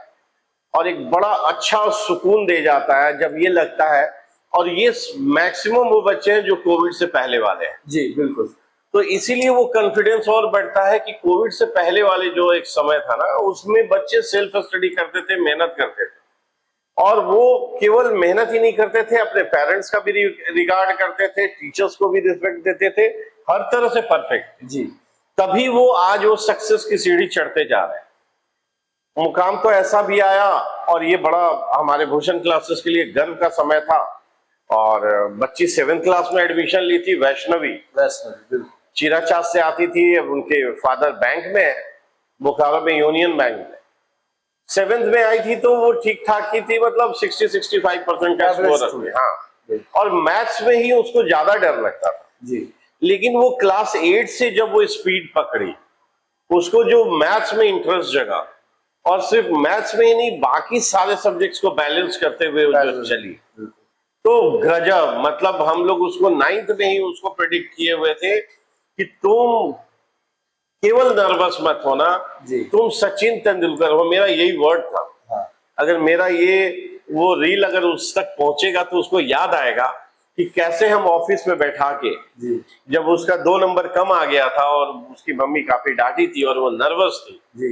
और एक बड़ा अच्छा सुकून दे जाता है जब ये लगता है। और ये मैक्सिमम वो बच्चे हैं जो कोविड से पहले वाले हैं, जी बिल्कुल। तो इसीलिए वो कॉन्फिडेंस और बढ़ता है कि कोविड से पहले वाले जो एक समय था ना, उसमें बच्चे सेल्फ स्टडी करते थे, मेहनत करते थे। और वो केवल मेहनत ही नहीं करते थे, अपने पेरेंट्स का भी रिगार्ड करते थे, टीचर्स को भी रिस्पेक्ट देते थे, हर तरह से परफेक्ट। जी तभी वो आज वो सक्सेस की सीढ़ी चढ़ते जा रहे हैं। मुकाम तो ऐसा भी आया, और ये बड़ा हमारे भूषण क्लासेस के लिए गर्व का समय था। और बच्ची 7th क्लास में एडमिशन ली थी, वैष्णवी बिल्कुल। चिराचांद से आती थी। अब उनके फादर बैंक में है, बोकारो में यूनियन बैंक में। 7th में आई थी तो वो ठीक ठाक ही थी, मतलब 60-65% का Average स्कोर। student। हाँ, और मैथ्स में ही उसको ज्यादा डर लगता था। जी लेकिन वो क्लास 8 से जब वो स्पीड पकड़ी, उसको जो मैथ्स में इंटरेस्ट जगा, और सिर्फ मैथ्स में ही नहीं बाकी सारे सब्जेक्ट्स को बैलेंस करते हुए वो जो चली, तो गजब। मतलब हम लोग उसको 9th में ही उसको प्रेडिक्ट किए हुए थे कि तुम केवल नर्वस मत होना, तुम सचिन तेंदुलकर हो। मेरा यही वर्ड था। हाँ। अगर मेरा ये वो रील अगर उस तक पहुंचेगा तो उसको याद आएगा कि कैसे हम ऑफिस में बैठा के, जब उसका 2 नंबर कम आ गया था और उसकी मम्मी काफी डांटी थी और वो नर्वस थी,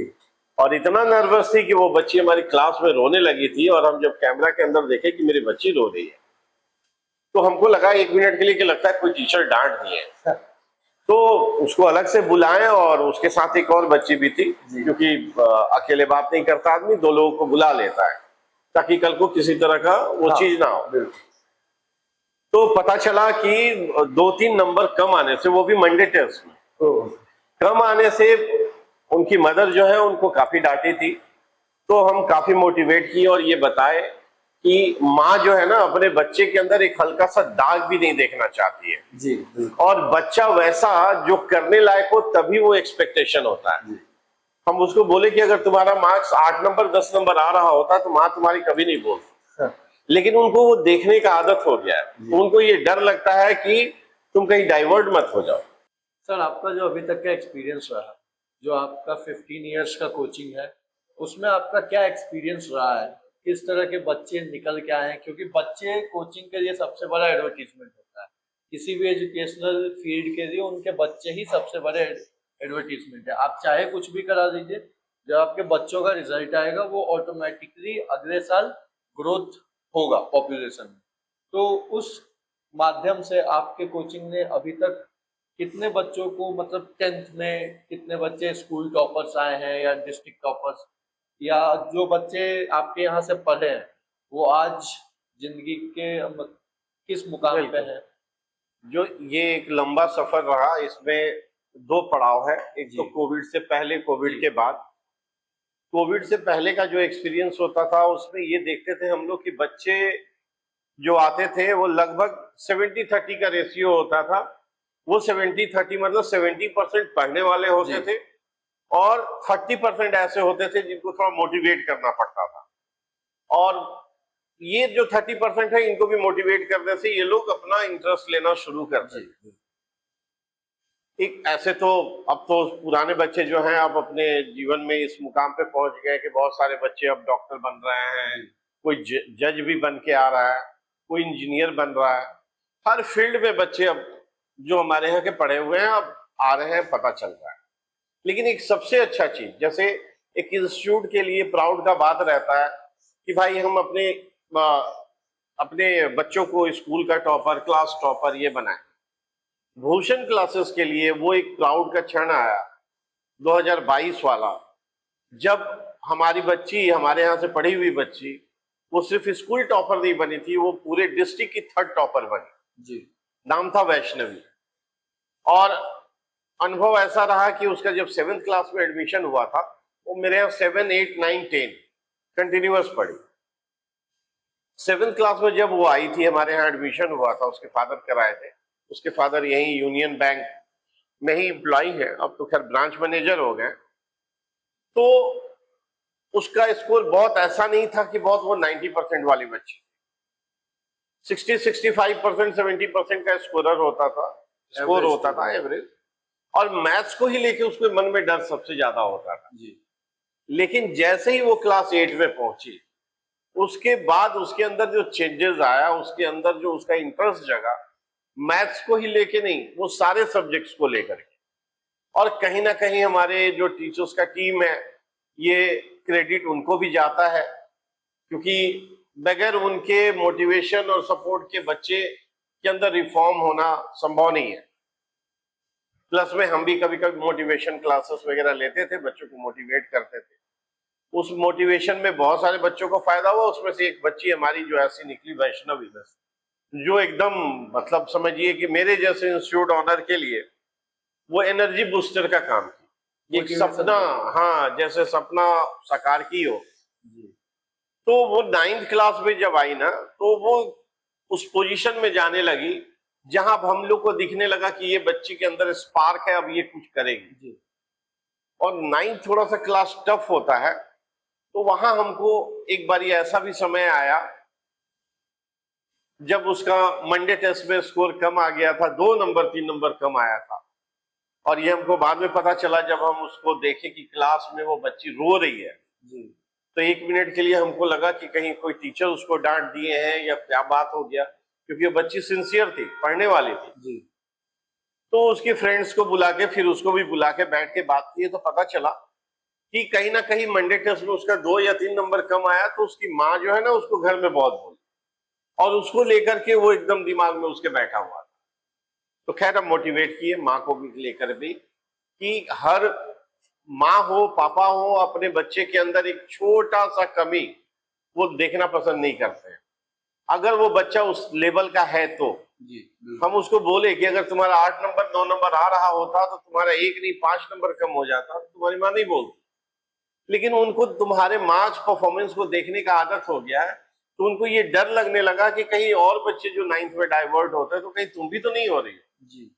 और इतना नर्वस थी कि वो बच्ची हमारी क्लास में रोने लगी थी। और हम जब कैमरा के अंदर देखे कि मेरी बच्ची रो रही है, तो हमको लगा 1 मिनट के लिए कि लगता है कोई टीचर डांट दिए है। तो उसको अलग से बुलाएं, और उसके साथ एक और बच्ची भी थी, क्योंकि अकेले बात नहीं करता आदमी, 2 लोगों को बुला लेता है ताकि कल को किसी तरह का वो चीज ना हो। तो पता चला कि 2-3 नंबर कम आने से, वो भी मंडे टेस्ट में कम आने से, उनकी मदर जो है उनको काफी डांटी थी। तो हम काफी मोटिवेट किए और ये बताए कि माँ जो है ना, अपने बच्चे के अंदर एक हल्का सा दाग भी नहीं देखना चाहती है। जी और बच्चा वैसा जो करने लायक हो तभी वो एक्सपेक्टेशन होता है। हम उसको बोले कि अगर तुम्हारा मार्क्स 8 नंबर 10 नंबर आ रहा होता तो माँ तुम्हारी कभी नहीं बोलती, लेकिन उनको वो देखने का आदत हो गया है। उनको ये डर लगता है कि तुम कहीं डाइवर्ट मत हो जाओ। सर, आपका जो अभी तक का एक्सपीरियंस रहा, जो आपका 15 इयर्स का कोचिंग है, उसमें आपका क्या एक्सपीरियंस रहा है? किस तरह के बच्चे निकल के आए हैं? क्योंकि बच्चे कोचिंग के लिए सबसे बड़ा एडवर्टीजमेंट होता है। किसी भी एजुकेशनल फील्ड के लिए उनके बच्चे ही सबसे बड़े एडवर्टीजमेंट है। आप चाहे कुछ भी करा दीजिए, जब आपके बच्चों का रिजल्ट आएगा वो ऑटोमेटिकली अगले साल ग्रोथ होगा पॉपुलेशन में। तो उस माध्यम से आपके कोचिंग ने अभी तक कितने बच्चों को, मतलब 10th में कितने बच्चे स्कूल टॉपर्स आए हैं या डिस्ट्रिक्ट टॉपर्स, या जो बच्चे आपके यहाँ से पढ़े हैं वो आज जिंदगी के किस मुकाम पे हैं? जो ये एक लंबा सफर रहा, इसमें 2 पड़ाव है। एक तो कोविड से पहले, कोविड के बाद। कोविड से पहले का जो एक्सपीरियंस होता था उसमें ये देखते थे हम लोग कि बच्चे जो आते थे वो लगभग 70-30 का रेशियो होता था। वो 70-30 मतलब 70% पढ़ने वाले होते थे और 30% ऐसे होते थे जिनको थोड़ा मोटिवेट करना पड़ता था। और ये जो 30% है, इनको भी मोटिवेट करने से ये लोग अपना इंटरेस्ट लेना शुरू करते हैं। एक ऐसे तो अब तो पुराने बच्चे जो हैं अब अपने जीवन में इस मुकाम पे पहुंच गए कि बहुत सारे बच्चे अब डॉक्टर बन रहे हैं, कोई जज भी बन के आ रहा है, कोई इंजीनियर बन रहा है। हर फील्ड में बच्चे अब जो हमारे यहाँ के पढ़े हुए हैं अब आ रहे हैं, पता चल रहा है। लेकिन एक सबसे अच्छा चीज, जैसे एक इंस्टीट्यूट के लिए प्राउड का बात रहता है कि भाई हम अपने बच्चों को स्कूल का टॉपर, क्लास टॉपर ये बनाए। भूषण क्लासेस के लिए वो एक प्राउड का क्षण आया 2022 वाला, जब हमारी बच्ची, हमारे यहाँ से पढ़ी हुई बच्ची, वो सिर्फ स्कूल टॉपर नहीं बनी थी, वो पूरे डिस्ट्रिक्ट की 3rd टॉपर बनी। नाम था वैष्णवी। और अनुभव ऐसा रहा कि उसका जब 7th क्लास में एडमिशन हुआ था, वो मेरे यहाँ 7, 8, 9, 10 कंटिन्यूअस पढ़ी। 7th क्लास में जब वो आई थी, हमारे यहाँ एडमिशन हुआ था, उसके फादर कराए थे। उसके फादर यही यूनियन बैंक में ही एम्प्लॉय है, अब तो खैर ब्रांच मैनेजर हो गए। तो उसका स्कोर बहुत ऐसा नहीं था कि बहुत वो 90% वाली बच्ची, 60-65%, 70% का स्कोर होता था एवरेज। और मैथ्स को ही लेके उसके मन में डर सबसे ज्यादा होता था जी। लेकिन जैसे ही वो क्लास 8 में पहुंची, उसके बाद उसके अंदर जो चेंजेस आया, उसके अंदर जो उसका इंटरेस्ट जगा, मैथ्स को ही लेके नहीं, वो सारे सब्जेक्ट्स को लेकर के। और कहीं ना कहीं हमारे जो टीचर्स का टीम है, ये क्रेडिट उनको भी जाता है, क्योंकि बगैर उनके मोटिवेशन और सपोर्ट के बच्चे के अंदर रिफॉर्म होना संभव नहीं है। प्लस में हम भी कभी कभी मोटिवेशन क्लासेस वगैरह लेते थे, बच्चों को मोटिवेट करते थे। उस मोटिवेशन में बहुत सारे बच्चों को फायदा हुआ। उसमें से एक बच्ची हमारी जो ऐसी निकली, वैष्णवी, जो एकदम मतलब समझिए कि मेरे जैसे इंस्टीट्यूट ऑनर के लिए वो एनर्जी बूस्टर का काम की। एक सपना, हाँ, जैसे सपना साकार की हो। तो वो 9th क्लास में जब आई ना, तो वो उस पोजीशन में जाने लगी जहां अब हम लोग को दिखने लगा कि ये बच्ची के अंदर स्पार्क है, अब ये कुछ करेगी। और 9th थोड़ा सा क्लास टफ होता है, तो वहां हमको एक बार ऐसा भी समय आया जब उसका मंडे टेस्ट में स्कोर कम आ गया था, 2 नंबर 3 नंबर कम आया था। और ये हमको बाद में पता चला जब हम उसको देखे कि क्लास में वो बच्ची रो रही है जी। तो 1 मिनट के लिए हमको लगा कि कहीं कोई टीचर उसको डांट दिए हैं या क्या बात हो गया, क्योंकि वो बच्ची सिंसियर थी, पढ़ने वाली थी जी। तो उसके फ्रेंड्स को बुला के, फिर उसको भी बुला के बैठ के बात की, तो पता चला कि कहीं ना कहीं मंडे टेस्ट में उसका 2 या 3 नंबर कम आया, तो उसकी माँ जो है ना, उसको घर में बहुत बोली और उसको लेकर के वो एकदम दिमाग में उसके बैठा हुआ था। तो खैर हम मोटिवेट किए माँ को भी लेकर भी कि हर माँ हो, पापा हो, अपने बच्चे के अंदर एक छोटा सा कमी वो देखना पसंद नहीं करते हैं। अगर वो बच्चा उस लेवल का है तो जी, हम उसको बोले कि अगर तुम्हारा 8 नंबर 9 नंबर आ रहा होता तो तुम्हारा 1 नहीं 5 नंबर कम हो जाता, तो तुम्हारी माँ नहीं बोलती। लेकिन उनको तुम्हारे मार्क्स परफॉर्मेंस को देखने का आदत हो गया है, तो उनको ये डर लगने लगा कि कहीं और बच्चे जो 9th में डाइवर्ट होते हैं तो कहीं तुम भी तो नहीं हो रही हो जी।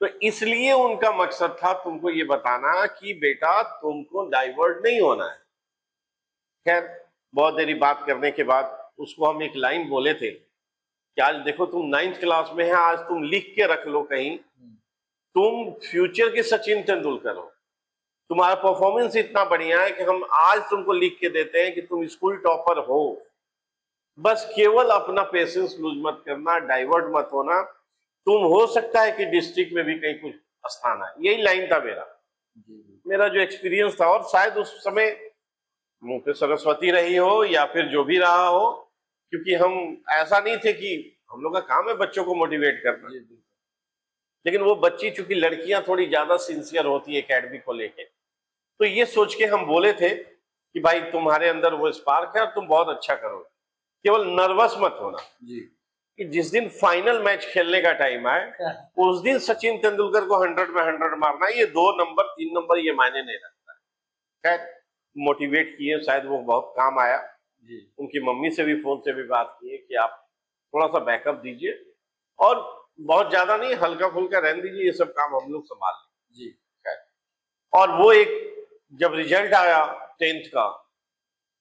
तो इसलिए उनका मकसद था तुमको ये बताना कि बेटा तुमको डाइवर्ट नहीं होना है। खैर बहुत देरी बात करने के बाद उसको हम एक लाइन बोले थे कि आज देखो तुम 9th क्लास में है, आज तुम लिख के रख लो कहीं, तुम फ्यूचर के सचिन तेंदुलकर हो। तुम्हारा परफॉर्मेंस इतना बढ़िया है कि हम आज तुमको लिख के देते हैं कि तुम स्कूल टॉपर हो। बस केवल अपना पेशेंस लूज मत करना, डाइवर्ट मत होना। तुम हो सकता है कि डिस्ट्रिक्ट में भी कहीं कुछ स्थान है। यही लाइन था मेरा जो एक्सपीरियंस था। और शायद उस समय मुंह पे सरस्वती रही हो या फिर जो भी रहा हो, क्योंकि हम ऐसा नहीं थे कि हम लोग का काम है बच्चों को मोटिवेट करना, लेकिन वो बच्ची चूंकि लड़कियां थोड़ी ज्यादा सिंसियर होती है एकेडमी को लेके, तो ये सोच के हम बोले थे कि भाई तुम्हारे अंदर वो स्पार्क है और तुम बहुत अच्छा करोगे, केवल नर्वस मत होना जी। कि जिस दिन फाइनल मैच खेलने का टाइम आए उस दिन सचिन तेंदुलकर को 100 में 100 मारना है। ये 2 नंबर 3 नंबर ये मायने नहीं रखता है। खैर मोटिवेट किए, शायद वो बहुत काम आया जी। उनकी मम्मी से भी फोन से भी बात किए कि आप थोड़ा सा बैकअप दीजिए और बहुत ज्यादा नहीं, हल्का फुल्का रहने दीजिए, ये सब काम हम लोग संभाल लें जी। खैर और वो एक जब रिजल्ट आया 10th का,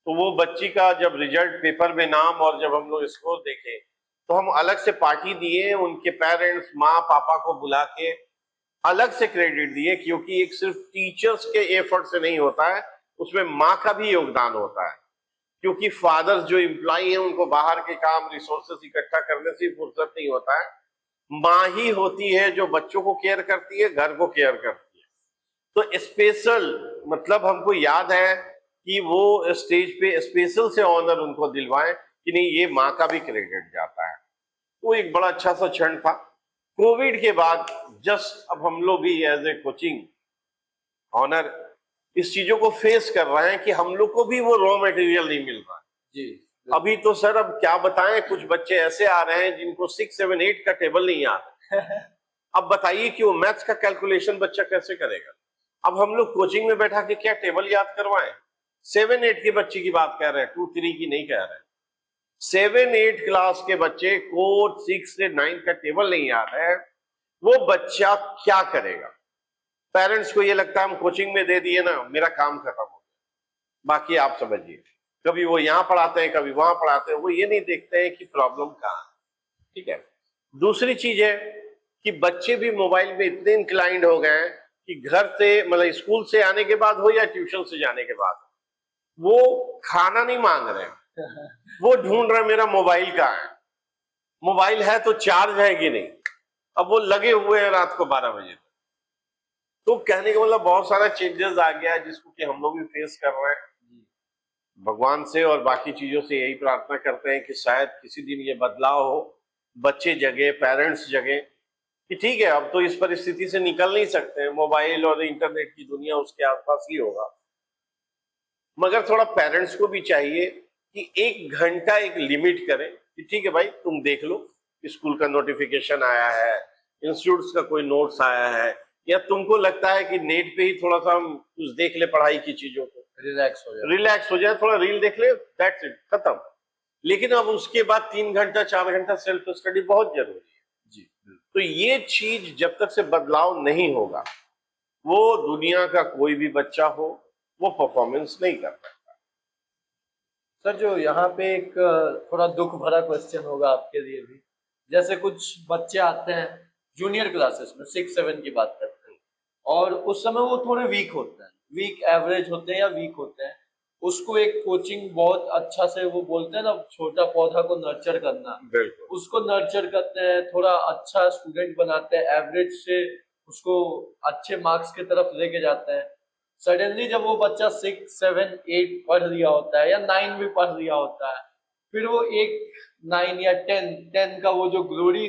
तो वो बच्ची का जब रिजल्ट पेपर में नाम और जब हम लोग स्कोर देखे, तो हम अलग से पार्टी दिए, उनके पेरेंट्स माँ पापा को बुला के अलग से क्रेडिट दिए, क्योंकि एक सिर्फ टीचर्स के एफर्ट से नहीं होता है, उसमें माँ का भी योगदान होता है। क्योंकि फादर्स जो एम्प्लॉय हैं उनको बाहर के काम रिसोर्सेस इकट्ठा करने से फुर्सत नहीं होता है। माँ ही होती है जो बच्चों को केयर करती है, घर को केयर करती है। तो स्पेशल मतलब हमको याद है कि वो स्टेज पे स्पेशल से ऑनर उनको दिलवाएं कि नहीं, ये माँ का भी क्रेडिट जाता है। वो एक बड़ा अच्छा सा क्षण था। कोविड के बाद जस्ट अब हम लोग भी एज ए कोचिंग ऑनर इस चीजों को फेस कर रहे हैं कि हम लोग को भी वो रॉ मटेरियल नहीं मिल रहा जी। अभी तो सर अब क्या बताएं, कुछ बच्चे ऐसे आ रहे हैं जिनको 6, 7, 8 का टेबल नहीं आता। अब बताइए कि वो मैथ्स का कैलकुलेशन बच्चा कैसे करेगा। अब हम लोग कोचिंग में बैठा के क्या टेबल याद करवाएं। 7, 8 के बच्चे की बात कर रहे हैं, 2, 3 की नहीं कह रहे हैं। 7, 8 क्लास के बच्चे को 6 से 9 का टेबल नहीं याद है, वो बच्चा क्या करेगा। पेरेंट्स को ये लगता है हम कोचिंग में दे दिए ना, मेरा काम खत्म हो गया, बाकी आप समझिए। कभी वो यहाँ पढ़ाते हैं, कभी वहां पढ़ाते हैं, वो ये नहीं देखते हैं कि प्रॉब्लम कहाँ है। ठीक है। दूसरी चीज है कि बच्चे भी मोबाइल में इतने इंक्लाइंड हो गए हैं कि घर से मतलब स्कूल से आने के बाद हो या ट्यूशन से जाने के बाद, वो खाना नहीं मांग रहे हैं, वो ढूंढ रहे हैं मेरा मोबाइल कहाँ है, मोबाइल है तो चार्ज है कि नहीं। अब वो लगे हुए हैं रात को 12 बजे तक। तो कहने का मतलब बहुत सारा चेंजेस आ गया है जिसको कि हम लोग भी फेस कर रहे हैं। भगवान से और बाकी चीजों से यही प्रार्थना करते हैं कि शायद किसी दिन ये बदलाव हो, बच्चे जगे, पेरेंट्स जगे कि ठीक है अब तो इस परिस्थिति से निकल नहीं सकते, मोबाइल और इंटरनेट की दुनिया उसके आसपास ही होगा। मगर थोड़ा पेरेंट्स को भी चाहिए कि 1 घंटा एक लिमिट करें कि ठीक है भाई तुम देख लो, स्कूल का नोटिफिकेशन आया है, इंस्टीट्यूट्स का कोई नोट्स आया है, या तुमको लगता है कि नेट पे ही थोड़ा सा हम कुछ देख ले पढ़ाई की चीजों को, रिलैक्स हो जाए, थोड़ा रील देख ले, दैट्स इट, खत्म। लेकिन अब उसके बाद 3 घंटा 4 घंटा सेल्फ स्टडी बहुत जरूरी है जी। तो ये चीज जब तक से बदलाव नहीं होगा, वो दुनिया का कोई भी बच्चा हो वो परफॉर्मेंस नहीं कर पाएगा। सर जो यहाँ पे एक थोड़ा दुख भरा क्वेश्चन होगा आपके लिए भी, जैसे कुछ बच्चे आते हैं जूनियर क्लासेस में 6-7 की बात करते हैं, और उस समय वो थोड़े वीक होते हैं, वीक एवरेज होते हैं या वीक होते हैं, उसको एक कोचिंग बहुत अच्छा से, वो बोलते हैं ना छोटा पौधा को नर्चर करना, उसको नर्चर करते हैं, थोड़ा अच्छा स्टूडेंट बनाते हैं, एवरेज से उसको अच्छे मार्क्स की तरफ लेके जाते हैं। सडनली जब वो बच्चा 6-7-8 पढ़ लिया होता है या 9 भी पढ़ लिया होता है, फिर वो एक 9 या 10 का वो जो ग्लोरी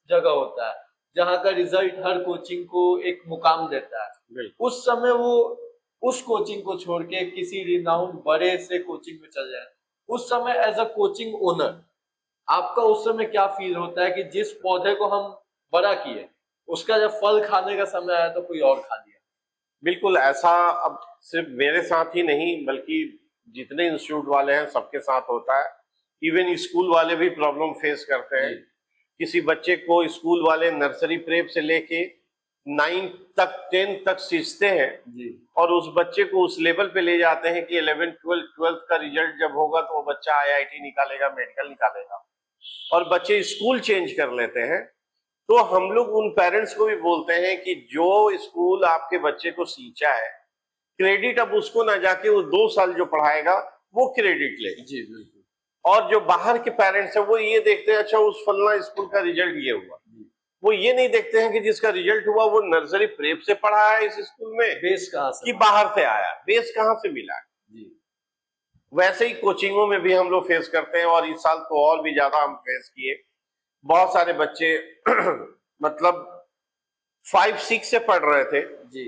जगह होता है जहाँ का रिजल्ट हर कोचिंग को एक मुकाम देता है, उस समय वो उस कोचिंग को छोड़ के किसी रिनाउंड बड़े से कोचिंग में चल जाए, उस समय एज अ कोचिंग ओनर आपका उस समय क्या फील होता है कि जिस पौधे को हम बड़ा किए उसका जब फल खाने का समय आया तो कोई और खा लिया? बिल्कुल ऐसा अब सिर्फ मेरे साथ ही नहीं बल्कि जितने इंस्टीट्यूट वाले हैं सबके साथ होता है। इवन स्कूल वाले भी प्रॉब्लम फेस करते हैं। किसी बच्चे को स्कूल वाले नर्सरी प्रेप से लेके 9 तक 10 तक सींचते हैं जी। और उस बच्चे को उस लेवल पे ले जाते हैं कि 11 12 का रिजल्ट जब होगा तो वो बच्चा IIT निकालेगा, मेडिकल निकालेगा, और बच्चे स्कूल चेंज कर लेते हैं। तो हम लोग उन पेरेंट्स को भी बोलते हैं कि जो स्कूल आपके बच्चे को सींचा है, क्रेडिट अब उसको ना जाके वो 2 साल जो पढ़ाएगा वो क्रेडिट ले जी बिल्कुल। और जो बाहर के पेरेंट्स हैं वो ये देखते हैं अच्छा उस फलना स्कूल का रिजल्ट ये हुआ, वो ये नहीं देखते हैं कि जिसका रिजल्ट हुआ वो नर्सरी प्रेप से पढ़ा है इस स्कूल में, बेस कहाँ से कि बाहर से आया, बेस कहाँ से मिला जी। वैसे ही कोचिंगों में भी हम लोग फेस करते हैं, और इस साल तो और भी ज्यादा हम फेस किए। बहुत सारे बच्चे मतलब 5-6 से पढ़ रहे थे जी,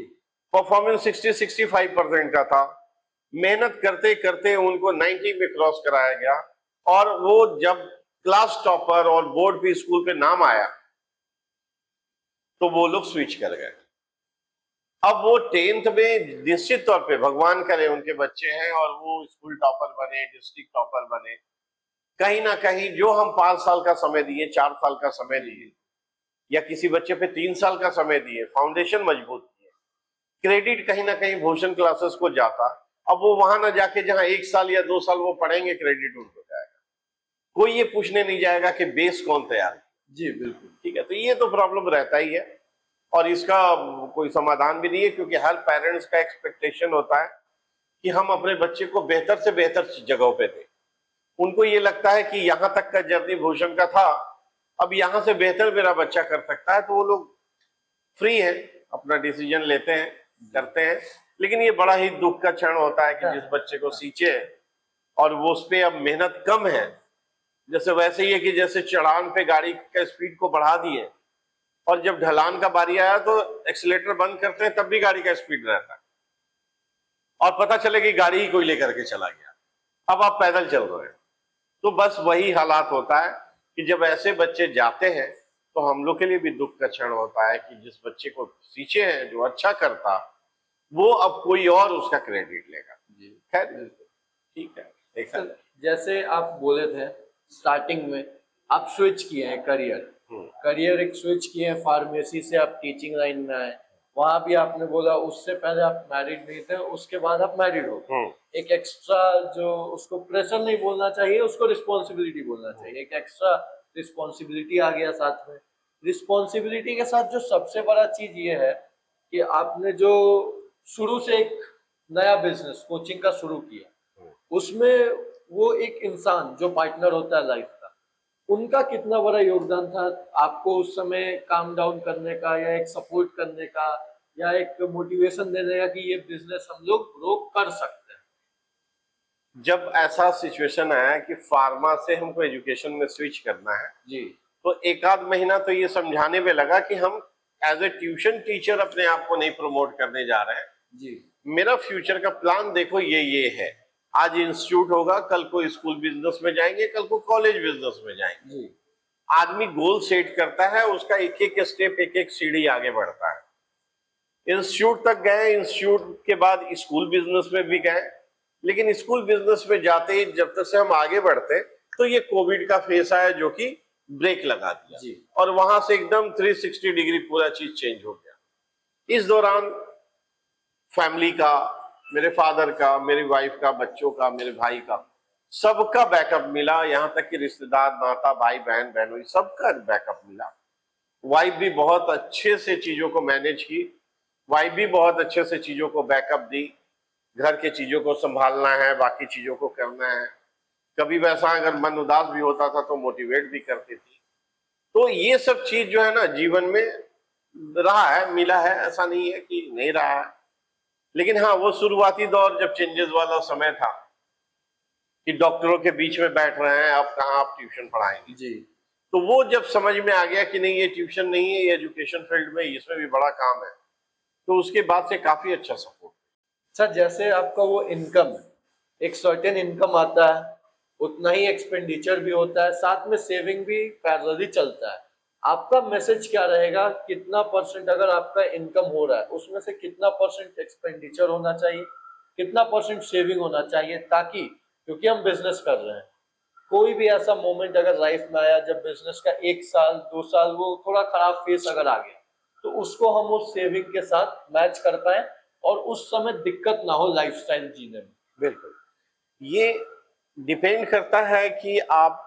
परफॉर्मेंस 60-65% का था, मेहनत करते करते उनको 90 में क्रॉस कराया गया, और वो जब क्लास टॉपर और बोर्ड पे स्कूल पे नाम आया तो वो लोग स्विच कर गए। अब वो 10th में निश्चित तौर पे भगवान करे उनके बच्चे हैं और वो स्कूल टॉपर बने, डिस्ट्रिक्ट टॉपर बने। कहीं ना कहीं जो हम 5 साल का समय दिए, 4 साल का समय दिए, या किसी बच्चे पे 3 साल का समय दिए, फाउंडेशन मजबूत किए, क्रेडिट कहीं ना कहीं भूषण क्लासेस को जाता। अब वो वहां ना जाके जहां 1 साल या 2 साल वो पढ़ेंगे, क्रेडिट उनको जाएगा, कोई ये पूछने नहीं जाएगा कि बेस कौन तैयार किया। जी बिल्कुल। ठीक है, तो ये तो प्रॉब्लम रहता ही है, और इसका कोई समाधान भी नहीं है, क्योंकि हर पेरेंट्स का एक्सपेक्टेशन होता है कि हम अपने बच्चे को बेहतर से बेहतर जगहों पे दें। उनको ये लगता है कि यहाँ तक का जर्नी भूषण का था, अब यहाँ से बेहतर मेरा बच्चा कर सकता है, तो वो लोग फ्री है, अपना डिसीजन लेते हैं, करते हैं। लेकिन ये बड़ा ही दुख का क्षण होता है कि जिस बच्चे को सींचे और वो उस पर अब मेहनत कम है, जैसे वैसे ही है कि जैसे चढ़ान पे गाड़ी का स्पीड को बढ़ा दिए और जब ढलान का बारी आया तो एक्सीलेटर बंद करते हैं तब भी गाड़ी का स्पीड रहता है, और पता चले कि गाड़ी ही कोई लेकर के चला गया, अब आप पैदल चल रहे हैं। तो बस वही हालात होता है कि जब ऐसे बच्चे जाते हैं तो हम लोग के लिए भी दुख का क्षण होता है कि जिस बच्चे को सींचे हैं, जो अच्छा करता, वो अब कोई और उसका क्रेडिट लेगा। खैर ठीक है, देखा सर जैसे आप बोले थे स्टार्टिंग में आप स्विच किए हैं करियर एक स्विच किए हैं, फार्मेसी से आप टीचिंग लाइन में आए, वहां भी आपने बोला उससे पहले आप मैरिड नहीं थे, उसके बाद आप मैरिड हो गए। एक एक्स्ट्रा जो उसको प्रेशर नहीं बोलना चाहिए, उसको रिस्पॉन्सिबिलिटी बोलना चाहिए, एक एक्स्ट्रा रिस्पॉन्सिबिलिटी आ गया साथ में। रिस्पॉन्सिबिलिटी के साथ जो सबसे बड़ा चीज ये है कि आपने जो शुरू से एक नया बिजनेस कोचिंग का शुरू किया, उसमें वो एक इंसान जो पार्टनर होता है लाइफ का, उनका कितना बड़ा योगदान था आपको उस समय काम डाउन करने का, या एक सपोर्ट करने का, या एक मोटिवेशन देने का कि ये बिजनेस हम लोग ग्रो कर सकते हैं? जब ऐसा सिचुएशन आया कि फार्मा से हमको एजुकेशन में स्विच करना है, जी तो एक आध महीना तो ये समझाने में लगा कि हम एज ए ट्यूशन टीचर अपने आप को नहीं प्रमोट करने जा रहे हैं। जी मेरा फ्यूचर का प्लान देखो ये है। आज इंस्टीट्यूट होगा, कल को स्कूल बिजनेस में जाएंगे, कल को कॉलेज बिजनेस में जाएंगे। जी आदमी गोल सेट करता है, उसका एक एक स्टेप, एक एक सीढ़ी आगे बढ़ता है। इंस्टीट्यूट तक गए, इंस्टीट्यूट के बाद स्कूल बिजनेस में भी गए, लेकिन स्कूल बिजनेस में जाते ही जब तक से हम आगे बढ़ते तो ये कोविड का फेस आया जो कि ब्रेक लगा दिया जी और वहां से एकदम 360 डिग्री पूरा चीज चेंज हो गया। इस दौरान फैमिली का, मेरे फादर का, मेरी वाइफ का, बच्चों का, मेरे भाई का, सबका बैकअप मिला। यहाँ तक कि रिश्तेदार, नाता, भाई बहन, बहनोई, सबका बैकअप मिला। वाइफ भी बहुत अच्छे से चीजों को मैनेज की, वाइफ भी बहुत अच्छे से चीजों को बैकअप दी। घर के चीजों को संभालना है, बाकी चीजों को करना है। कभी वैसा अगर मन उदास भी होता था तो मोटिवेट भी करती थी। तो ये सब चीज जो है ना जीवन में रहा है, मिला है, ऐसा नहीं है कि नहीं रहा है। लेकिन हाँ, वो शुरुआती दौर जब चेंजेस वाला समय था कि डॉक्टरों के बीच में बैठ रहे हैं, अब कहाँ आप ट्यूशन पढ़ाएंगे, जी तो वो जब समझ में आ गया कि नहीं, ये ट्यूशन नहीं है, ये एजुकेशन फील्ड में, इसमें भी बड़ा काम है, तो उसके बाद से काफी अच्छा सपोर्ट। सर, जैसे आपका वो इनकम है, एक सर्टेन इनकम आता है, उतना ही एक्सपेंडिचर भी होता है, साथ में सेविंग भी पैरेलली चलता है। आपका मैसेज क्या रहेगा, कितना परसेंट अगर आपका इनकम हो रहा है उसमें से कितना परसेंट एक्सपेंडिचर होना चाहिए, कितना परसेंट सेविंग होना चाहिए, ताकि क्योंकि हम बिजनेस कर रहे हैं, कोई भी ऐसा मोमेंट अगर लाइफ में आया जब बिजनेस का 1 साल 2 साल वो थोड़ा खराब फेस अगर आ गया, तो उसको हम उस सेविंग के साथ मैच कर पाए और उस समय दिक्कत ना हो लाइफस्टाइल जीने में। बिल्कुल, ये डिपेंड करता है कि आप,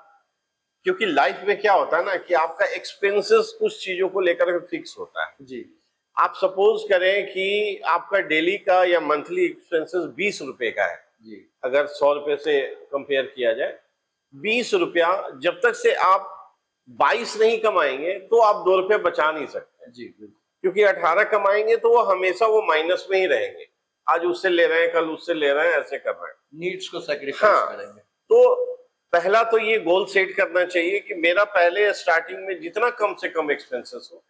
क्योंकि लाइफ में क्या होता है ना कि आपका एक्सपेंसेस कुछ चीजों को लेकर फिक्स होता है। जी आप सपोज करें कि आपका डेली का या मंथली एक्सपेंसेस 20 रुपए का है, जी अगर 100 रुपए से कंपेयर किया जाए, 20 रुपया, जब तक से आप 22 नहीं कमाएंगे तो आप 2 रुपये बचा नहीं सकते, जी बिल्कुल। क्योंकि 18 कमाएंगे तो वो हमेशा वो माइनस में ही रहेंगे। आज उससे ले रहे हैं, कल उससे ले रहे हैं, ऐसे कर रहे हैं। नीड्स को सेक्रीफाइस हाँ, करेंगे। तो पहला तो ये गोल सेट करना चाहिए कि मेरा पहले स्टार्टिंग में जितना कम से कम एक्सपेंसेस हो,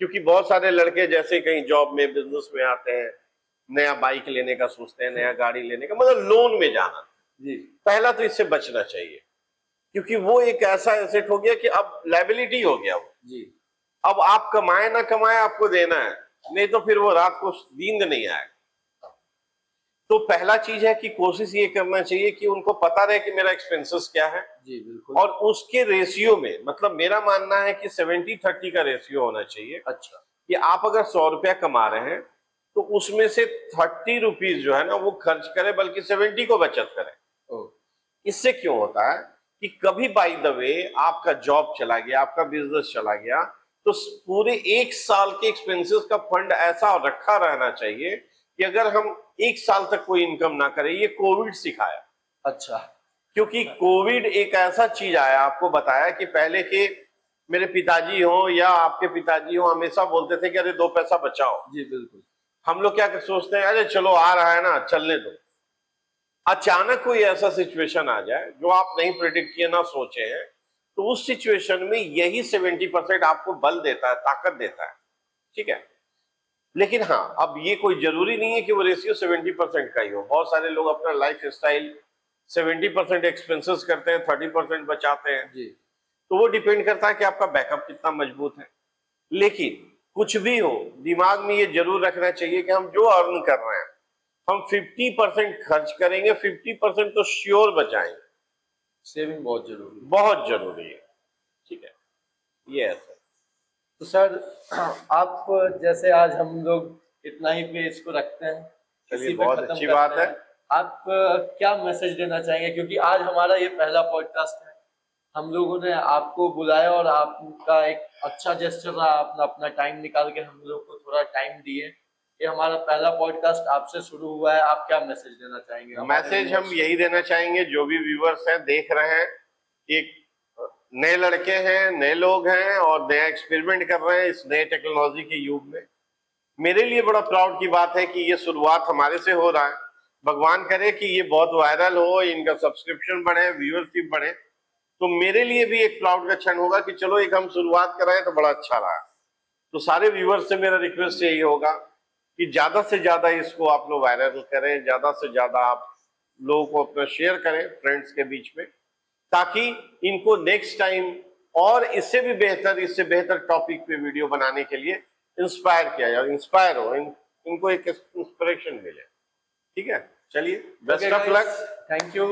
क्योंकि बहुत सारे लड़के जैसे कहीं जॉब में, बिजनेस में आते हैं, नया बाइक लेने का सोचते हैं, नया गाड़ी लेने का, मतलब लोन में जाना। जी पहला तो इससे बचना चाहिए, क्योंकि वो एक ऐसा एसेट हो गया कि अब लायबिलिटी हो गया वो। जी अब आप कमाए ना कमाए, आपको देना है, नहीं तो फिर वो रात को नींद नहीं आएगा। तो पहला चीज है कि कोशिश ये करना चाहिए कि उनको पता रहे कि मेरा एक्सपेंसेस क्या है, जी बिल्कुल। और उसके रेशियो में, मतलब मेरा मानना है कि 70-30 का रेशियो होना चाहिए। अच्छा कि आप अगर 100 रुपया कमा रहे हैं तो उसमें से 30 रुपीज जो है ना वो खर्च करें, बल्कि 70 को बचत करें। ओ इससे क्यों होता है कि कभी बाय द वे आपका जॉब चला गया, आपका बिजनेस चला गया, तो पूरे 1 साल के एक्सपेंसेस का फंड ऐसा रखा रहना चाहिए कि अगर हम 1 साल तक कोई इनकम ना करें। ये कोविड सिखाया, अच्छा क्योंकि कोविड एक ऐसा चीज आया, आपको बताया कि पहले के मेरे पिताजी हो या आपके पिताजी हो, हमेशा बोलते थे कि अरे 2 पैसा बचाओ। जी बिल्कुल। हम लोग क्या सोचते हैं, अरे चलो आ रहा है ना, चलने दो। अचानक कोई ऐसा सिचुएशन आ जाए जो आप नहीं प्रेडिक्ट किए, ना सोचे हैं, तो उस सिचुएशन में यही 70% आपको बल देता है, ताकत देता है। ठीक है, लेकिन हाँ, अब ये कोई जरूरी नहीं है कि वो रेशियो 70% का ही हो। बहुत सारे लोग अपना लाइफ स्टाइल 70% एक्सपेंसेस करते हैं, 30% बचाते हैं। जी तो वो डिपेंड करता है कि आपका बैकअप कितना मजबूत है। लेकिन कुछ भी हो, दिमाग में ये जरूर रखना चाहिए कि हम जो अर्न कर रहे हैं, हम 50% खर्च करेंगे, 50% तो श्योर बचाएंगे। सेविंग बहुत जरूरी है। बहुत जरूरी है। ठीक है, ये ऐसा। तो सर आप जैसे आज हम लोग इतना ही पे इसको रखते हैं, चलिए, इसी पे बहुत खत्म अच्छी करते बात है। हैं। आप क्या मैसेज देना चाहेंगे, क्योंकि आज हमारा ये पहला पॉडकास्ट है, हम लोगों ने आपको बुलाया और आपका एक अच्छा जेस्चर रहा, आपने अपना टाइम निकाल के हम लोग को थोड़ा टाइम दिए। ये हमारा पहला पॉडकास्ट आपसे शुरू हुआ है, आप क्या मैसेज देना चाहेंगे हमारे मैसेज हम व्यूअर्स यही देना चाहेंगे, जो भी व्यूवर्स हैं, देख रहे हैं, एक नए लड़के हैं, नए लोग हैं और नया एक्सपेरिमेंट कर रहे हैं इस नए टेक्नोलॉजी के युग में। मेरे लिए बड़ा प्राउड की बात है कि ये शुरुआत हमारे से हो रहा है। भगवान करे कि ये बहुत वायरल हो, इनका सब्सक्रिप्शन बढ़े, व्यूअरशिप बढ़े, तो मेरे लिए भी एक प्राउड का क्षण होगा कि चलो एक हम शुरुआत कर रहे हैं तो बड़ा अच्छा रहा। तो सारे व्यूअर्स से मेरा रिक्वेस्ट यही होगा कि ज्यादा से ज्यादा इसको आप लोग वायरल करें, ज्यादा से ज्यादा आप लोगों को अपना शेयर करें फ्रेंड्स के बीच में, ताकि इनको नेक्स्ट टाइम और इससे भी बेहतर, इससे बेहतर टॉपिक पे वीडियो बनाने के लिए इंस्पायर किया जाए, इंस्पायर हो, इनको एक इंस्पिरेशन मिले। ठीक है, चलिए, best of luck. Thank you,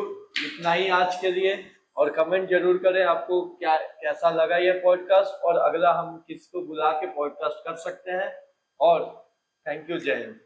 इतना ही आज के लिए। और कमेंट जरूर करें आपको क्या कैसा लगा ये पॉडकास्ट, और अगला हम किसको बुला के पॉडकास्ट कर सकते हैं। और थैंक यू, जय हिंद।